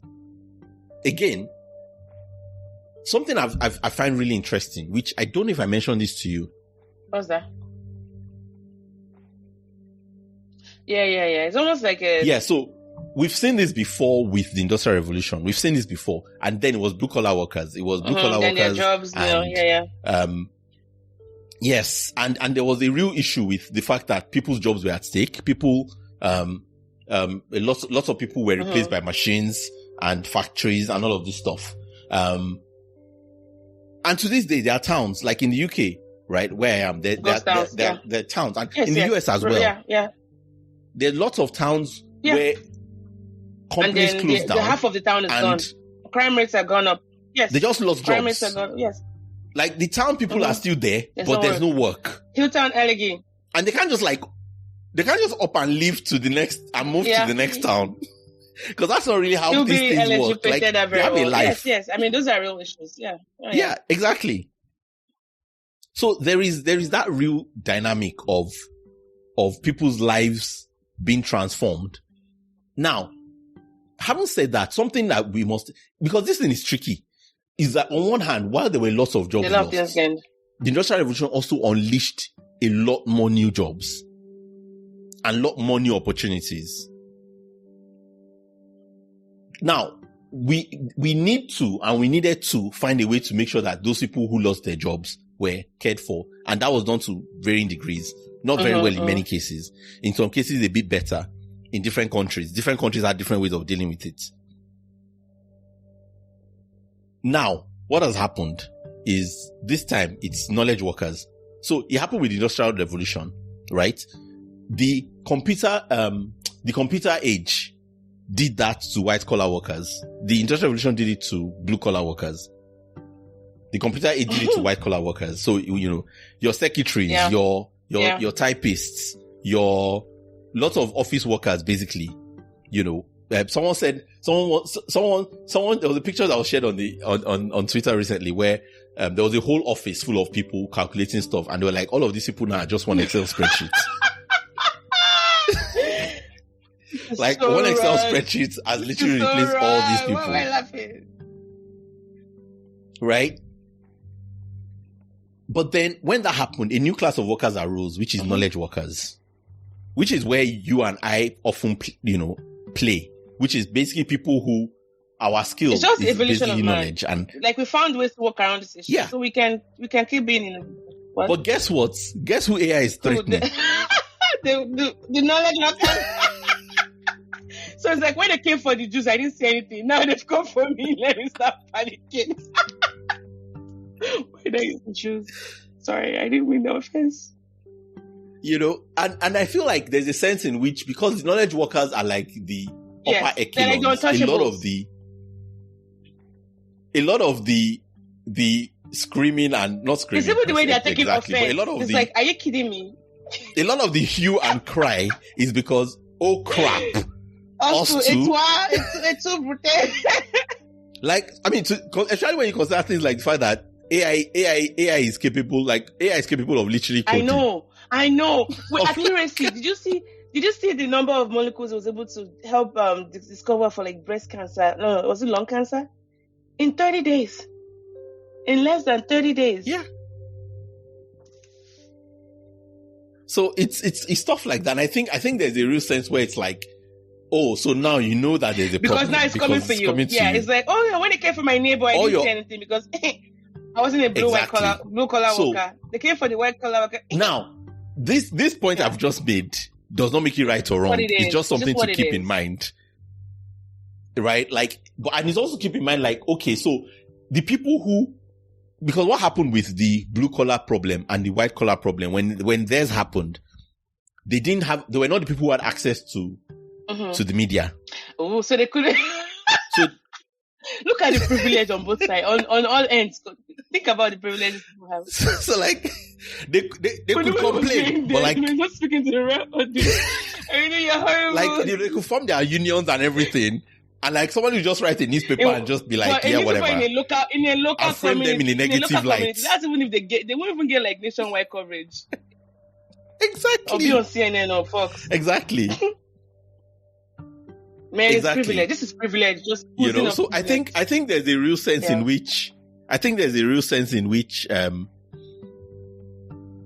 again, something I find really interesting, which I don't know if I mentioned this to you. What's that? Yeah. It's almost like a... Yeah, so we've seen this before with the Industrial Revolution. We've seen this before. And then it was blue-collar workers. It was blue-collar workers. Their jobs, yes, and there was a real issue with the fact that people's jobs were at stake. Lots of people were replaced by machines and factories and all of this stuff. And to this day, there are towns, like in the UK, right, where I am, there are towns. And in the US as well. Yeah. There are lots of towns where companies and then closed down. the half of the town is gone. Crime rates are gone up. Yes. They just lost crime jobs. Rates are gone. Yes. Like the town people are still there, but there's no work. Hilltown, Elegant. And they can't just up and leave to the next and move to the next town. Because that's not really how these things work. Like, they have a life. Yes. I mean, those are real issues. Yeah. Yeah, exactly. So there is that real dynamic of people's lives being transformed. Now, having said that, something that we must, because this thing is tricky, is that on one hand, while there were lots of jobs lost, the Industrial Revolution also unleashed a lot more new jobs and a lot more new opportunities. Now, we need to, and we needed to find a way to make sure that those people who lost their jobs were cared for. And that was done to varying degrees. Not very well in many cases. In some cases, a bit better in different countries. Different countries have different ways of dealing with it. Now, what has happened is this time it's knowledge workers. So it happened with the Industrial Revolution, right? The computer age did that to white collar workers. The Industrial Revolution did it to blue collar workers. The computer age did it to white collar workers. So, your secretaries, your typists, your lots of office workers, basically, someone said, there was a picture that was shared on Twitter recently where, there was a whole office full of people calculating stuff, and they were like, all of these people now just want Excel spreadsheets. Like, so one Excel spreadsheet has literally replaced all these people. Why am I laughing? Right? But then when that happened, a new class of workers arose, which is knowledge workers, which is where you and I often, play, which is basically people who our skills it's just is evolution basically of knowledge. And like we found ways to work around this issue. Yeah. So we can keep being in what? But guess what? Guess who AI is threatening? The knowledge workers. So it's like when they came for the Jews, I didn't say anything. Now they've come for me. Let me start panicking. Why they use the Jews? Sorry, I didn't mean the offense. And I feel like there's a sense in which, because the knowledge workers are like the upper echelons, like a lot of the screaming and not screaming. It's even the way they are taking exactly, offense. But a lot of it's like, are you kidding me? A lot of the hue and cry is because, oh crap. It's so brutal. Like, I mean, especially when you consider things like the fact that AI is capable, of literally coding. I know. With accuracy, did you see the number of molecules it was able to help discover for like breast cancer? No, was it lung cancer? In 30 days. In less than 30 days. Yeah. So it's stuff like that. And I think there's a real sense where it's like, oh, so now you know that there's a because problem. Now it's coming for you. It's like, oh yeah, when it came for my neighbor, I didn't say anything because I wasn't a blue collar worker. They came for the white collar worker. Now, this point I've just made does not make it right or wrong. It's just something to keep in mind. Right? Like, and it's also keep in mind, like, okay, so the people who, because what happened with the blue collar problem and the white collar problem, when theirs happened, they were not the people who had access to the media. Oh, so they couldn't. So look at the privilege on both sides, on all ends. Think about the privileges people have. So like, they could complain, but like, you're not speaking to the right audience. I mean, you're horrible. Like, they could form their unions and everything, and like someone will just write a newspaper and just be like, yeah, whatever. In a local and frame them in a negative light. That's even if they won't even get like nationwide coverage. Exactly. Or be on CNN or Fox. Exactly. Man, it's privilege. This is privilege. Just so privilege. I think there's a real sense in which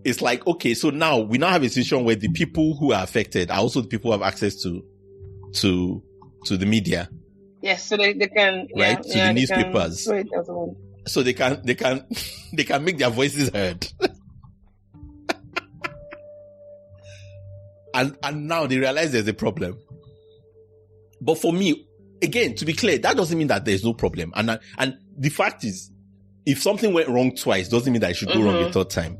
it's like, okay, so now we now have a situation where the people who are affected are also the people who have access to the media. Yes, so they can the newspapers. So they can make their voices heard. and now they realize there's a problem. But for me, again, to be clear, that doesn't mean that there's no problem. And the fact is, if something went wrong twice, doesn't mean that it should go wrong a third time.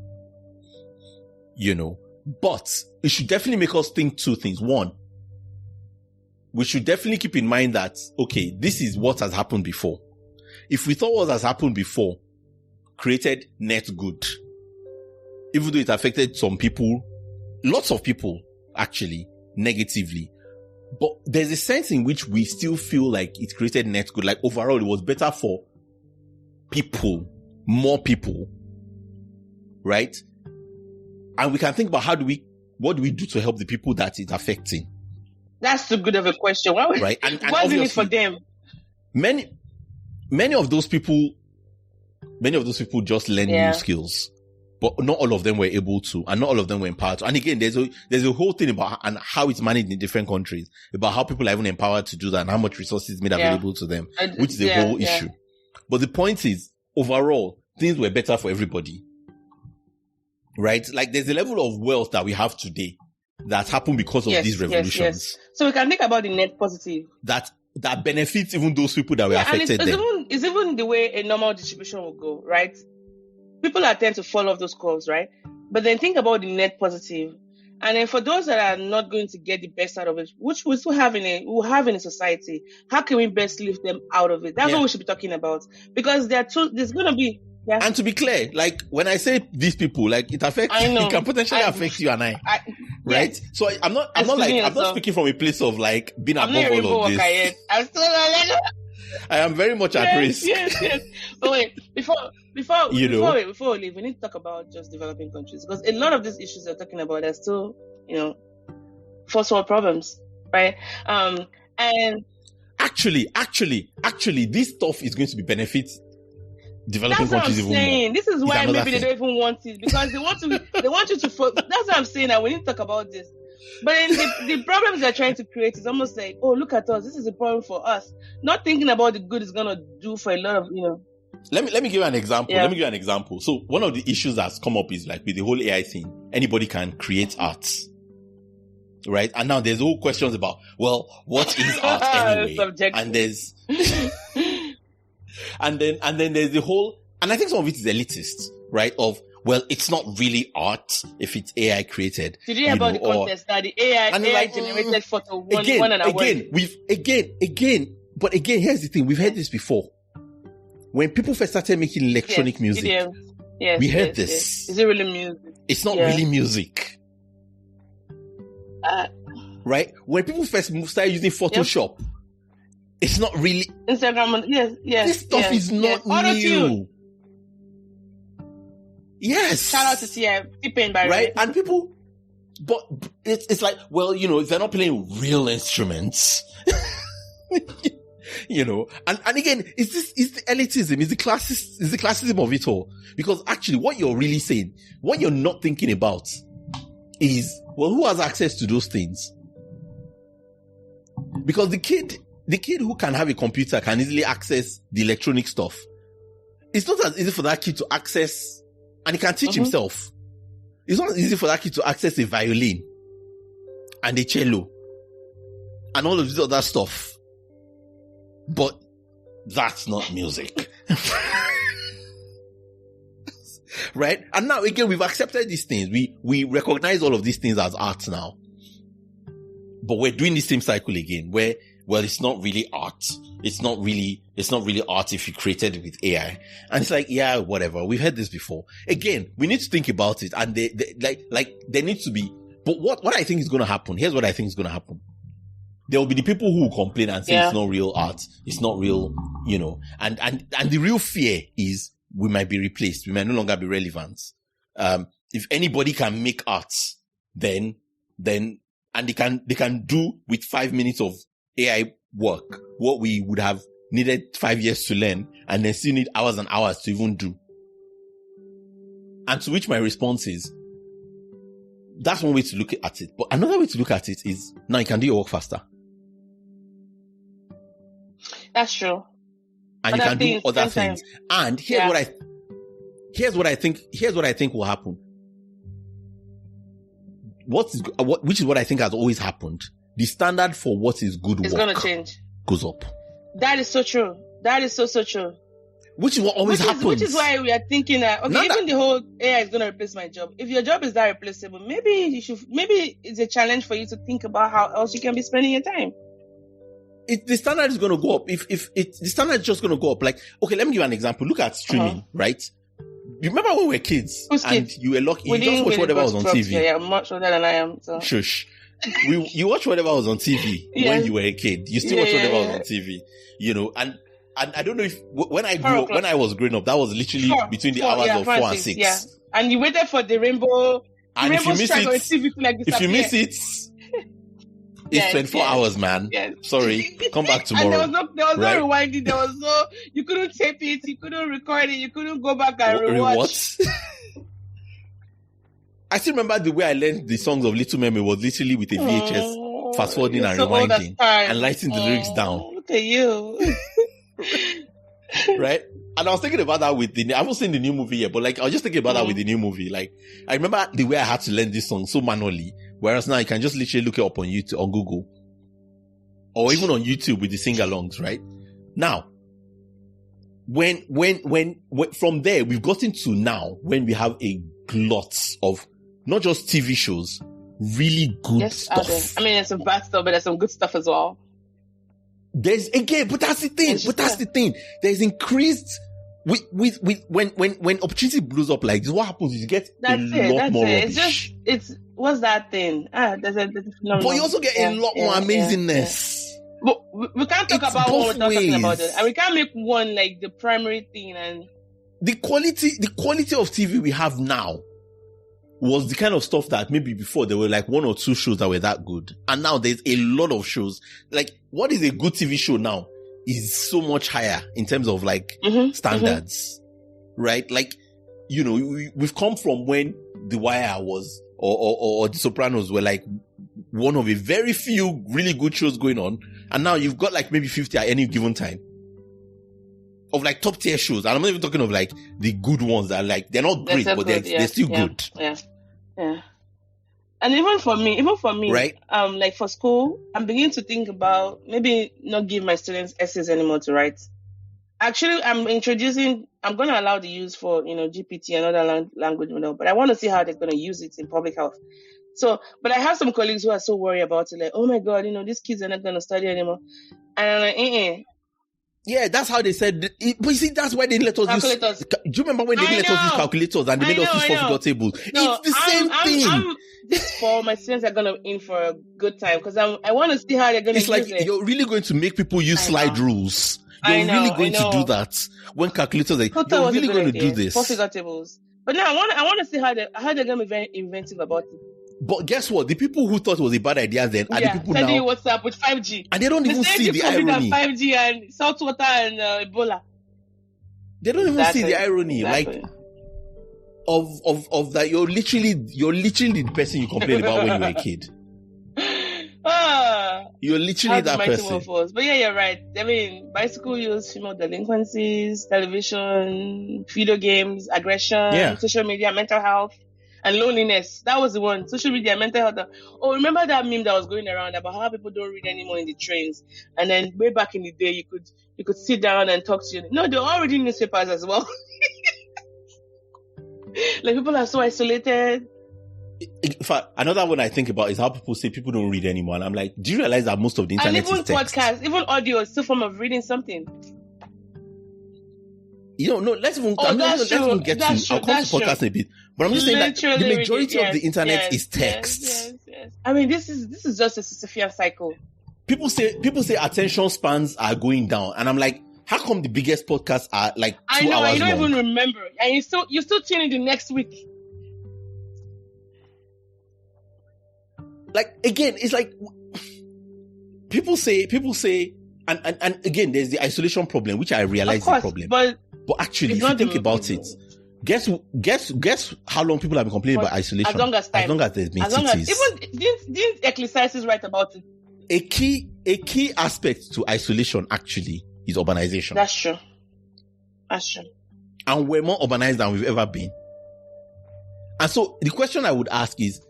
But it should definitely make us think two things. One, we should definitely keep in mind that, okay, this is what has happened before. If we thought what has happened before created net good, even though it affected some people, lots of people actually, negatively, but there's a sense in which we still feel like it created net good. Like overall, it was better for people, more people, right? And we can think about what do we do to help the people that it's affecting? That's too good of a question. Right? And what's in it for them? Many of those people just learn new skills, but not all of them were able to, and not all of them were empowered to. And again, there's a whole thing about and how it's managed in different countries, about how people are even empowered to do that and how much resources made available to them, which is a whole issue. But the point is, overall, things were better for everybody. Right? Like there's a level of wealth that we have today that happened because of these revolutions. Yes. So we can think about the net positive. That benefits even those people that were affected. It's even the way a normal distribution will go, right? People tend to fall off those curves, right? But then think about the net positive. And then for those that are not going to get the best out of it, which we still have in a society, how can we best lift them out of it? That's what we should be talking about. Because there's going to be... Yeah. And to be clear, like when I say these people, like it can potentially affect you and I, right? Yes. So I'm not speaking from a place of like being above all of this. I'm still I am very much at risk. Yes. But wait, before we leave, we need to talk about just developing countries, because a lot of these issues we're talking about are still, first world problems, right? And actually, this stuff is going to be benefits developing countries even more. This is why maybe they don't even want it, because they want you to focus. That's what I'm saying. That we need to talk about this. But then the problems they're trying to create is almost like, oh, look at us. This is a problem for us. Not thinking about the good it's gonna do for a lot of Let me give you an example. Yeah. Let me give you an example. So one of the issues that's come up is like with the whole AI thing, anybody can create art. Right? And now there's all questions about, well, what is art anyway? And there's and then there's the whole, and I think some of it is elitist, right? Of, well, it's not really art if it's AI created. Did you hear about the contest that the AI generated photo won an award? But again, here's the thing. We've heard this before. When people first started making electronic music, we heard this. Yes. Is it really music? It's not really music. Right? When people first started using Photoshop, it's not really Instagram. Yes. This stuff is not new. Yes. Shout out to T-Pain by right. And people, but it's like, well, if they're not playing real instruments, and again, it's the elitism, it's the classism of it all. Because actually, what you're really saying, what you're not thinking about, is, well, who has access to those things? Because the kid who can have a computer can easily access the electronic stuff. It's not as easy for that kid to access, and he can teach himself. It's not easy for that kid to access a violin and a cello and all of this other stuff. But that's not music. Right? And now again, we've accepted these things. We recognize all of these things as art now. But we're doing the same cycle again where, well, it's not really art. It's not really art if you created it with AI. And it's like, yeah, whatever. We've heard this before. Again, we need to think about it. And there needs to be, but what I think is going to happen, here's what I think is going to happen. There will be the people who will complain and say it's not real art. It's not real, and the real fear is we might be replaced. We might no longer be relevant. If anybody can make art, then, and they can do with 5 minutes of AI work what we would have needed 5 years to learn, and then still need hours and hours to even do. And to which my response is, that's one way to look at it. But another way to look at it is, now you can do your work faster. That's true. And you can do other things. And here's what I think will happen. Which is what I think has always happened. The standard for what is good work going to change. Goes up. That is so true. That is so true. Which is what always happens. Which is why we are thinking that, the whole AI is going to replace my job. If your job is that replaceable, maybe it's a challenge for you to think about how else you can be spending your time. the standard is going to go up. If the standard is just going to go up. Like, okay, let me give you an example. Look at streaming, right? You remember when we were kids and you were lucky, you just watch whatever was on TV. Yeah, I'm much older than I am. So. Shush. You watch whatever was on TV when you were a kid. You still watch whatever was on TV, you know, and I don't know if when I was growing up, that was literally between the hours of 4 and 6. Yeah. And you waited for the rainbow. And if you miss it, it's 24 hours, man. Yes. Sorry, come back tomorrow. And there was no rewinding. There was no, you couldn't tape it, you couldn't record it, you couldn't go back and rewatch. What? I still remember the way I learned the songs of Little Mermaid was literally with a VHS, fast forwarding and rewinding and writing the lyrics down. Look at you. Right? And I was thinking about that I haven't seen the new movie yet, but like, I was just thinking about that with the new movie. Like, I remember the way I had to learn this song so manually, whereas now you can just literally look it up on YouTube, on Google, or even on YouTube with the sing-alongs, right? Now, when from there, we've gotten to now when we have a glut of not just TV shows, really good stuff. I mean, there's some bad stuff, but there's some good stuff as well. But that's the thing. There's increased when opportunity blows up like this. What happens is you get a lot more rubbish. What's that thing? There's a phenomenon. But you also get a lot more amazingness. But we can't talk about what we're talking about it, and we can't make one like the primary thing. And the quality of TV we have now was the kind of stuff that maybe before there were like 1 or 2 shows that were that good. And now there's a lot of shows. Like, what is a good TV show now is so much higher in terms of like standards, right? Like, you know, we've come from when The Wire was, or The Sopranos were like one of a very few really good shows going on. And now you've got like maybe 50 at any given time of like top tier shows. And I'm not even talking of like the good ones that are like, they're not great, but they're still good. Yeah. And even for me, right? Like for school, I'm beginning to think about maybe not give my students essays anymore to write. Actually, I'm going to allow the use for, GPT and other language model, but I want to see how they're going to use it in public health. So, but I have some colleagues who are so worried about it, like, oh my God, these kids are not going to study anymore. And I'm like, Yeah, that's how they said. But you see, that's why they let us use. Do you remember when they didn't let us use calculators and they made us use four-figure tables? No, it's the same thing. This fall, my students are going to in for a good time because I want to see how they're going to use it. It's like you're really going to make people use slide rules. You're really going to do that when calculators. You're really going to do this. Four-figure tables. But now I want to see how they're going to be very inventive about it. But guess what? The people who thought it was a bad idea then are the people now. Sending WhatsApp with 5G. And they don't even see the irony. 5G and salt water and Ebola. They don't even see the irony. Exactly. Like, of that you're literally the person you complained about when you were a kid. You're literally that person. But yeah, you're right. I mean, bicycle use, female delinquencies, television, video games, aggression, social media, mental health. And loneliness. That was the one. Social media, mental health. Oh, remember that meme that was going around about how people don't read anymore in the trains? And then way back in the day, you could sit down and talk to you. No, they're all reading newspapers as well. Like people are so isolated. In fact, another one I think about is how people say people don't read anymore. And I'm like, do you realize that most of the internet is text? And even podcasts, even audio is still a form of reading something. No, let's even get to, I'll come to podcast in a bit. But I'm just saying that the majority of the internet is text. Yes. I mean, this is just a Sisyphean cycle. People say attention spans are going down. And I'm like, how come the biggest podcasts are like 2 hours long? I know, you don't even remember. And you still tune in the next week. Like, again, it's like, people say, and again, there's the isolation problem, which I realize is a problem. But actually, if you think about it, guess how long people have been complaining about isolation? As long as there's been cities. Even didn't Ecclesiastes write about it? A key aspect to isolation actually is urbanization. That's true. And we're more urbanized than we've ever been. And so the question I would ask is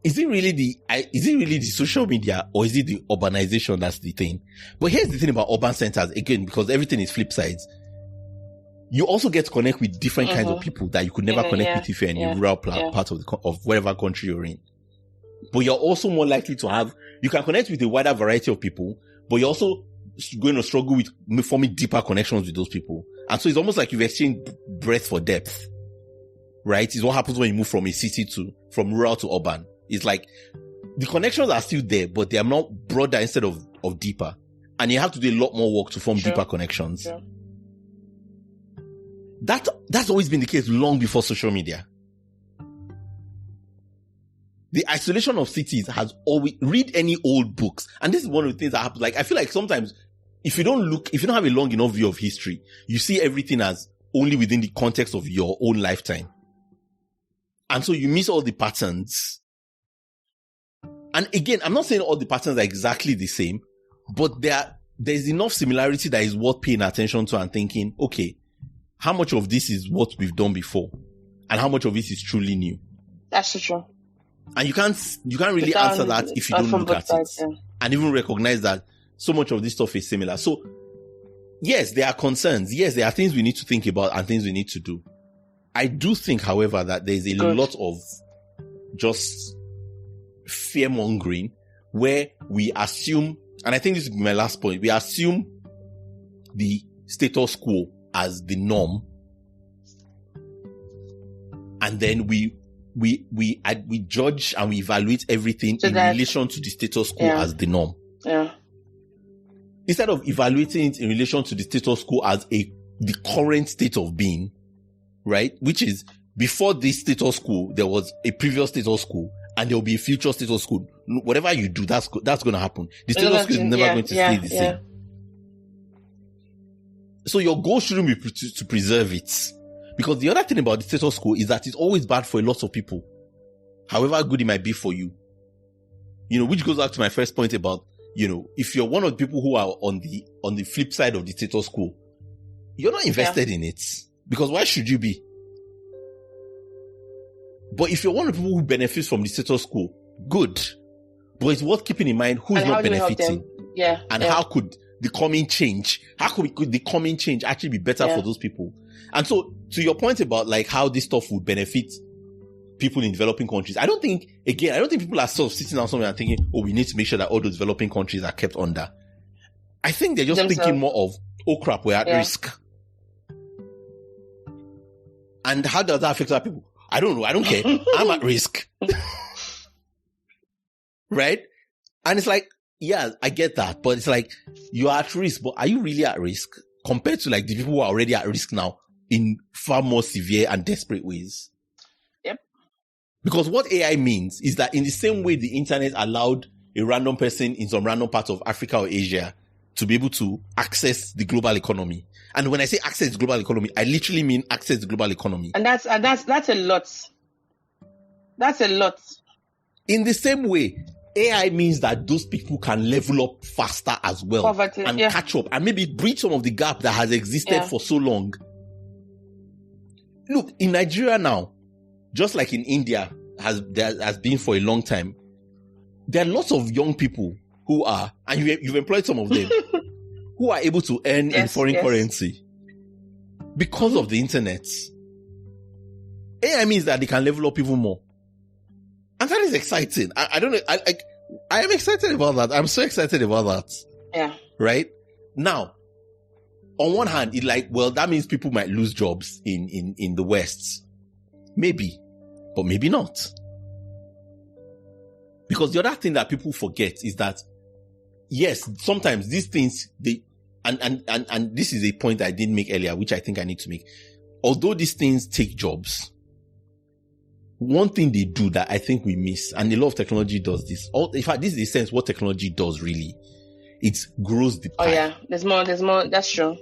it really the social media or is it the urbanization that's the thing? But here's the thing about urban centers, again, because everything is flip sides. You also get to connect with different kinds of people that you could never connect with if you're in a rural part of whatever country you're in. But you're also more likely to have You can connect with a wider variety of people, but you're also going to struggle with forming deeper connections with those people. And so it's almost like you've exchanged breadth for depth, right? It's what happens when you move from a city from rural to urban. It's like the connections are still there, but they are not broader instead of deeper. And you have to do a lot more work to form deeper connections. Sure. That's always been the case long before social media. The isolation of cities has always, read any old books. And this is one of the things that happens. Like, I feel like sometimes if you don't have a long enough view of history, you see everything as only within the context of your own lifetime. And so you miss all the patterns. And again, I'm not saying all the patterns are exactly the same, but there's enough similarity that is worth paying attention to and thinking, okay, how much of this is what we've done before? And how much of it is truly new? That's so true. And you can't really answer that if you don't look at it and even recognize that so much of this stuff is similar. So yes, there are concerns. Yes, there are things we need to think about and things we need to do. I do think, however, that there's a lot of just fear mongering where we assume, and I think this is my last point, we assume the status quo as the norm. And then we judge and we evaluate everything in relation to the status quo as the norm. Yeah. Instead of evaluating it in relation to the status quo as the current state of being, right? Which is before this status quo, there was a previous status quo and there will be a future status quo. Whatever you do, that's going to happen. The status quo is never going to stay the same. So your goal shouldn't be to preserve it. Because the other thing about the status quo is that it's always bad for a lot of people. However good it might be for you. Which goes back to my first point about, if you're one of the people who are on the flip side of the status quo, you're not invested in it. Because why should you be? But if you're one of the people who benefits from the status quo, good. But it's worth keeping in mind who is not benefiting. And how could the coming change actually be better for those people? And so, to your point about like how this stuff would benefit people in developing countries, I don't think people are sort of sitting down somewhere and thinking, oh, we need to make sure that all those developing countries are kept under. I think they're just thinking more of, oh crap, we're at risk. And how does that affect other people? I don't know. I don't care. I'm at risk. Right? And it's like, yeah, I get that. But it's like, you're at risk, but are you really at risk compared to like the people who are already at risk now in far more severe and desperate ways? Yep. Because what AI means is that in the same way the internet allowed a random person in some random part of Africa or Asia to be able to access the global economy. And when I say access the global economy, I literally mean access the global economy. And that's a lot. That's a lot. In the same way, AI means that those people can level up faster as well. Poverty, and catch up and maybe bridge some of the gap that has existed for so long. Look, in Nigeria now, just like in India has been for a long time, there are lots of young people who are, and you've employed some of them, who are able to earn in foreign currency because of the internet. AI means that they can level up even more. And that is exciting. I don't know. I am excited about that. I'm so excited about that. Yeah. Right? Now, on one hand, that means people might lose jobs in the West. Maybe. But maybe not. Because the other thing that people forget is that, yes, sometimes these things, and this is a point I didn't make earlier, which I think I need to make. Although these things take jobs, one thing they do that I think we miss, and a lot of technology does this. In fact, this is the sense what technology does really. It grows the pie. Oh yeah, there's more. That's true.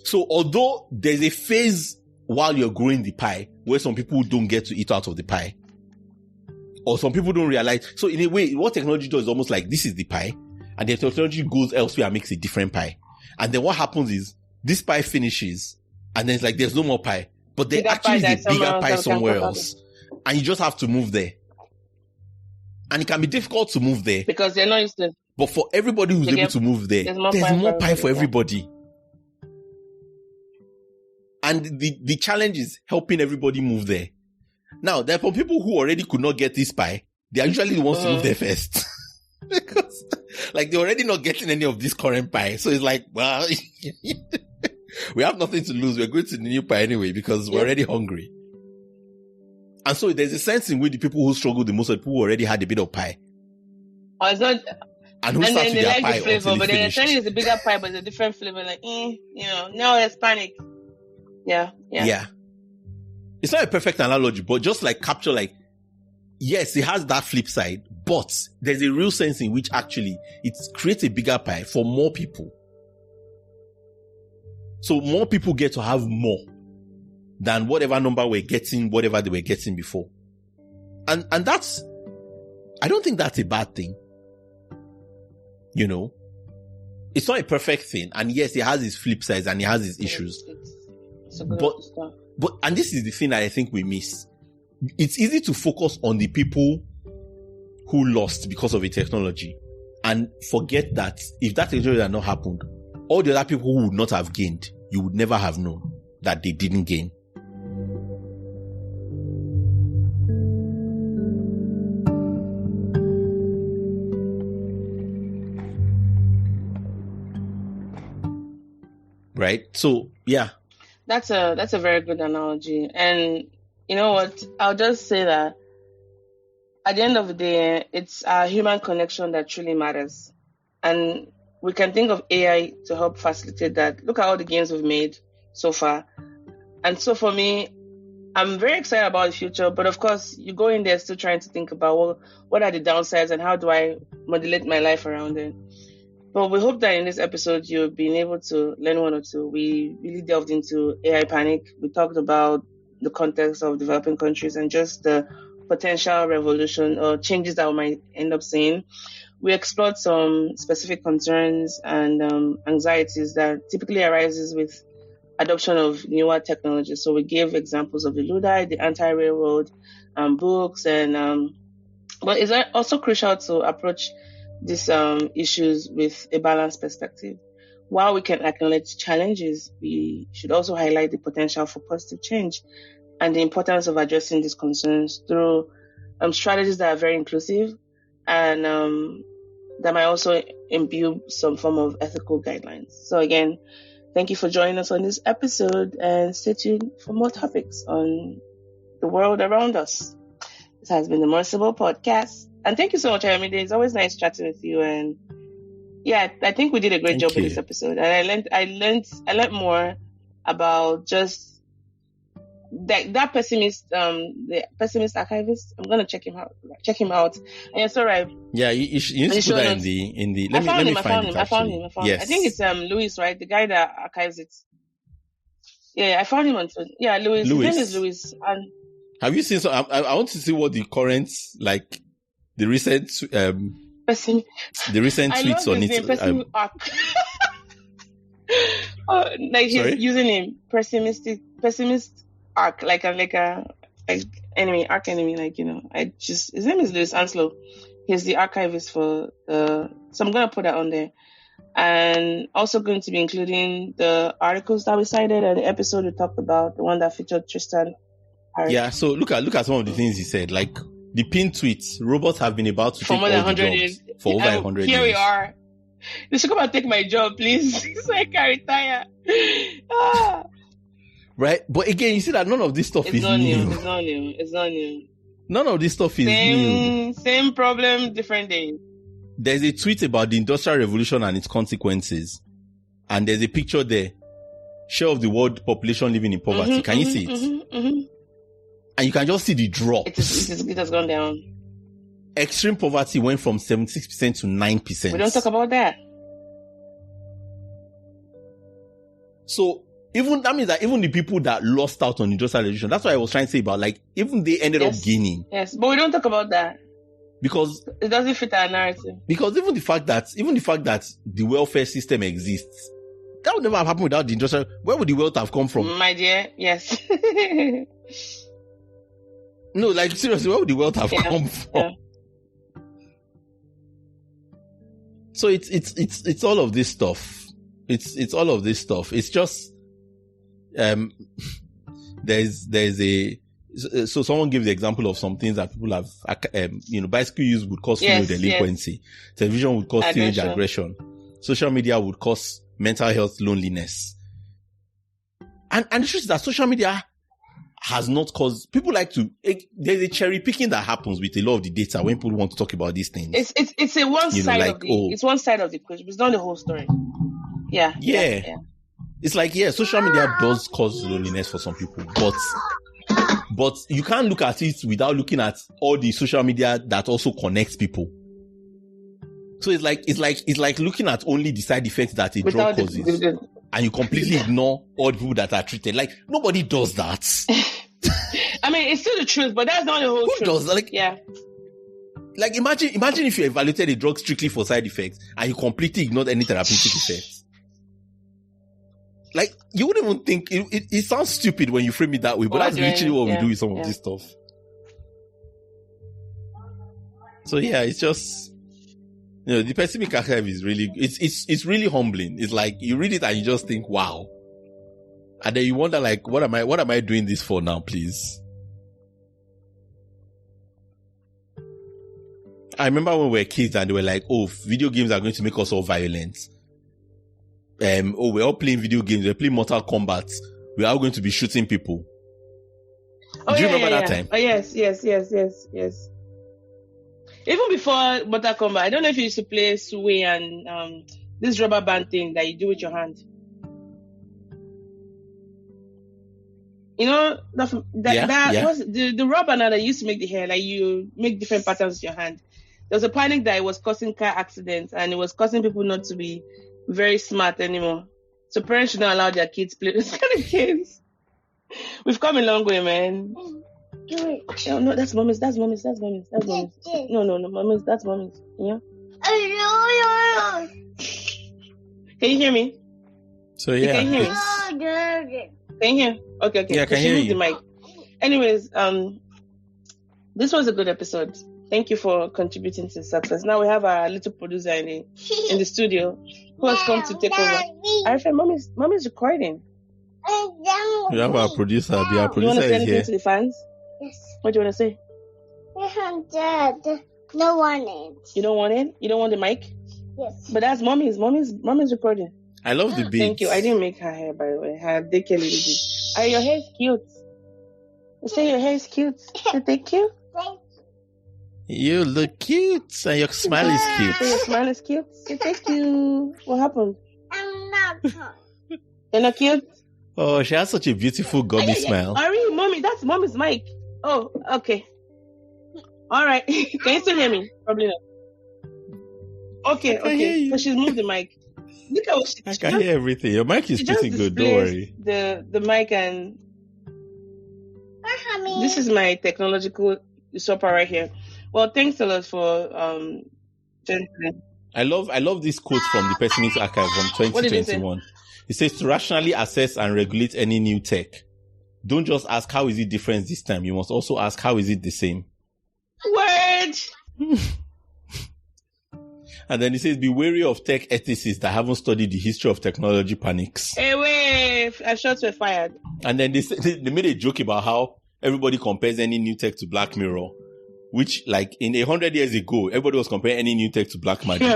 So although there's a phase while you're growing the pie where some people don't get to eat out of the pie, or some people don't realize. So in a way, what technology does is almost like this is the pie, and the technology goes elsewhere and makes a different pie. And then what happens is this pie finishes, and then it's like there's no more pie. But there actually is a bigger pie somewhere else. And you just have to move there. And it can be difficult to move there. Because they're not used to it. But for everybody who's able to move there, there's more pie for everybody. And the challenge is helping everybody move there. Now, there are people who already could not get this pie. They are usually the ones to move there first. Because, like, they're already not getting any of this current pie. So it's like, well, we have nothing to lose. We're going to the new pie anyway because we're already hungry. And so there's a sense in which the people who struggle the most are the people who already had a bit of pie. Or it's not, and who and starts then with they their like pie the flavor, until but it's then finished. it's a bigger pie, but it's a different flavor. Like, now there's panic. Yeah. It's not a perfect analogy, but just like capture, like, yes, it has that flip side, but there's a real sense in which actually it creates a bigger pie for more people. So more people get to have more than whatever number we're getting, whatever they were getting before. And that's, I don't think that's a bad thing. You know, it's not a perfect thing. And yes, it has its flip sides and it has its issues. But, and this is the thing that I think we miss. It's easy to focus on the people who lost because of a technology and forget that if that technology had not happened, all the other people who would not have gained, you would never have known that they didn't gain. Right? So, yeah. That's a very good analogy. And you know what? I'll just say that at the end of the day, it's our human connection that truly matters. And we can think of AI to help facilitate that. Look at all the gains we've made so far. And so for me, I'm very excited about the future. But of course, you go in there still trying to think about, well, what are the downsides and how do I modulate my life around it? But we hope that in this episode, you've been able to learn one or two. We really delved into AI panic. We talked about the context of developing countries and just the potential revolution or changes that we might end up seeing. We explored some specific concerns and anxieties that typically arises with adoption of newer technologies. So we gave examples of the Luddite, the anti-railroad books, and but it's also crucial to approach these issues with a balanced perspective. While we can acknowledge challenges, we should also highlight the potential for positive change and the importance of addressing these concerns through strategies that are very inclusive and that might also imbue some form of ethical guidelines. So again, thank you for joining us on this episode and stay tuned for more topics on the world around us. This has been the More Sibyl podcast. And thank you so much, Ayomide. It's always nice chatting with you. And yeah, I think we did a great job with this episode. And I learned more about just that pessimist, the pessimist archivist. I'm gonna check him out. And it's all right. Yeah, you need to put that in the. Let me find him. I found him. Yes. I think it's Louis, right? The guy that archives it. Yeah, I found him on. Yeah, Louis. His name is Louis. And have you seen? So I want to see what the current, like, the recent tweets on it. Like he's using a pessimist arc, like enemy, arc enemy, like, you know. His name is Louis Anslow. He's the archivist for so I'm gonna put that on there. And also going to be including the articles that we cited and the episode we talked about, the one that featured Tristan. Yeah, so look at some of the things he said, like the pinned tweets. Robots have been about to take all the jobs for over 100 years. Here we are. You should come and take my job, please, so I can retire. Right, but again, you see that none of this stuff is new. It's not new. None of this stuff is new. Same problem, different day. There's a tweet about the Industrial Revolution and its consequences, and there's a picture there. Share of the world population living in poverty. Can you see it? And you can just see the drop. It has gone down. Extreme poverty went from 76% to 9%. We don't talk about that. So that means that even the people that lost out on industrial revolution, that's what I was trying to say about, like, even they ended up gaining. Yes, but we don't talk about that. Because it doesn't fit our narrative. Because even the fact that the welfare system exists, that would never have happened without the industrial. Where would the wealth have come from? My dear, yes. No, like, seriously, where would the wealth have come from? Yeah. So it's all of this stuff. It's all of this stuff. It's just there's a So someone gave the example of some things that people have, bicycle use would cause female delinquency. Television would cause teenage aggression. Social media would cause mental health loneliness. And the truth is that social media has not caused, people like to, there's a cherry picking that happens with a lot of the data when people want to talk about these things. It's a one side of the, it's one side of the equation. It's not the whole story. Yeah. It's like, social media does cause loneliness for some people, but you can't look at it without looking at all the social media that also connects people. So it's like looking at only the side effects that a drug causes, and you completely ignore all the people that are treated. Like, nobody does that. I mean, it's still the truth, but that's not the whole truth. Who does? Like, imagine if you evaluated a drug strictly for side effects and you completely ignored any therapeutic effects. Like, you wouldn't even think, it sounds stupid when you frame it that way, but that's literally what we do with some of this stuff. So it's just, the pessimistic archive is really, it's really humbling. It's like, you read it and you just think, wow. And then you wonder, like, what am I doing this for now, please? I remember when we were kids and they were like, oh, video games are going to make us all violent. We're all playing video games. We're playing Mortal Kombat. We're all going to be shooting people. Do you remember that time? Oh, yes. Even before Mortal Kombat, I don't know if you used to play Sway and this rubber band thing that you do with your hand. You know, was the rubber now that used to make the hair, like you make different patterns with your hand. There was a panic that it was causing car accidents and it was causing people not to be very smart anymore. So parents should not allow their kids play those kind of games. We've come a long way, man. No, that's mommy's. No, mommy's, that's mommy's. Yeah. Can you hear me? So yeah. Can you hear me? Can you hear? Okay. Yeah, I can hear you. The mic. Anyways, this was a good episode. Thank you for contributing to success. Now we have our little producer in the studio who has come to take over. I said, mommy's recording. We have our producer. Our producer you want to say is anything here. To the fans? Yes. What do you want to say? No want it. You don't want it? You don't want the mic? Yes. But that's mommy's. Mommy's recording. I love the beats. Thank you. I didn't make her hair, by the way. Her daycare lady did. Your hair is cute. You say your hair is cute. Thank you. You look cute and your smile is cute. So your smile is cute? Thank you. What happened? I'm not. You're not cute? Oh, she has such a beautiful gummy smile. Ari, mommy, that's mommy's mic. Oh, okay. All right. Can you still hear me? Probably not. Okay. So she's moved the mic. Look at what I can hear everything. Your mic is pretty good. Don't worry. The mic and this is my technological usurper right here. Well, thanks a lot for gentlemen. I love this quote from the Pessimistic Archive from 2021. It says, to rationally assess and regulate any new tech, don't just ask how is it different this time. You must also ask how is it the same. Word. And then it says, be wary of tech ethicists that haven't studied the history of technology panics. Hey, wait, shots were fired. And then they made a joke about how everybody compares any new tech to Black Mirror, which, like, in 100 years ago, everybody was comparing any new tech to black magic.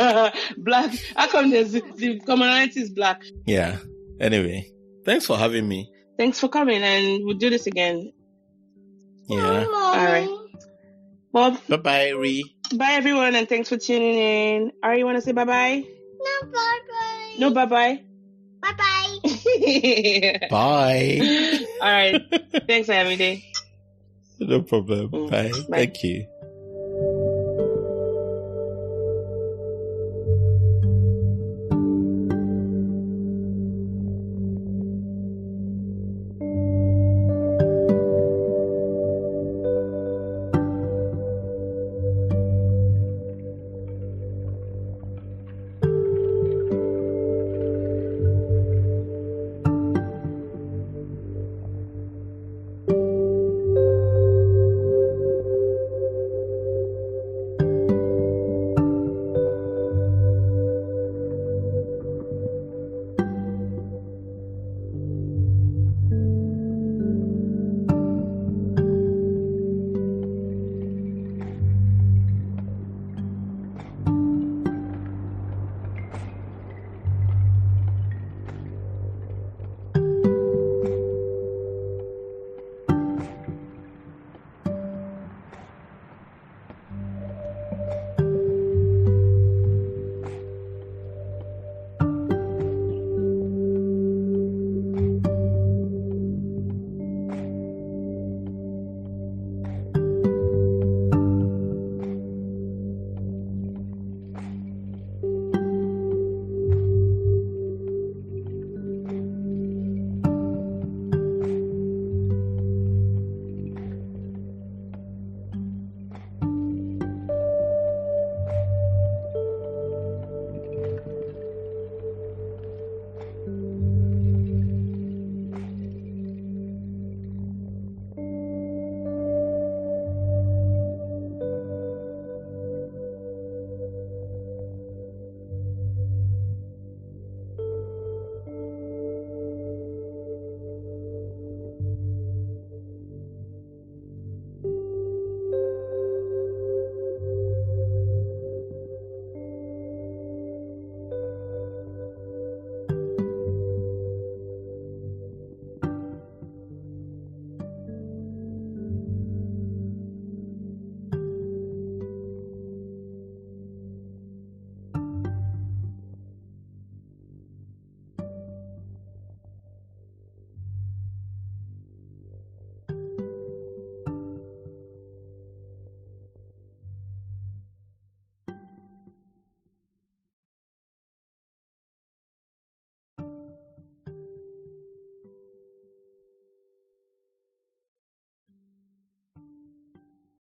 Black. How come the commonality is black? Yeah. Anyway, thanks for having me. Thanks for coming, and we'll do this again. Yeah. All right. Well, bye-bye, Ree. Bye, everyone, and thanks for tuning in. Ari, you want to say bye-bye? No, bye-bye. No, bye-bye? Bye-bye. Bye. All right. Thanks, Ayomide. No problem. Bye. Thank you.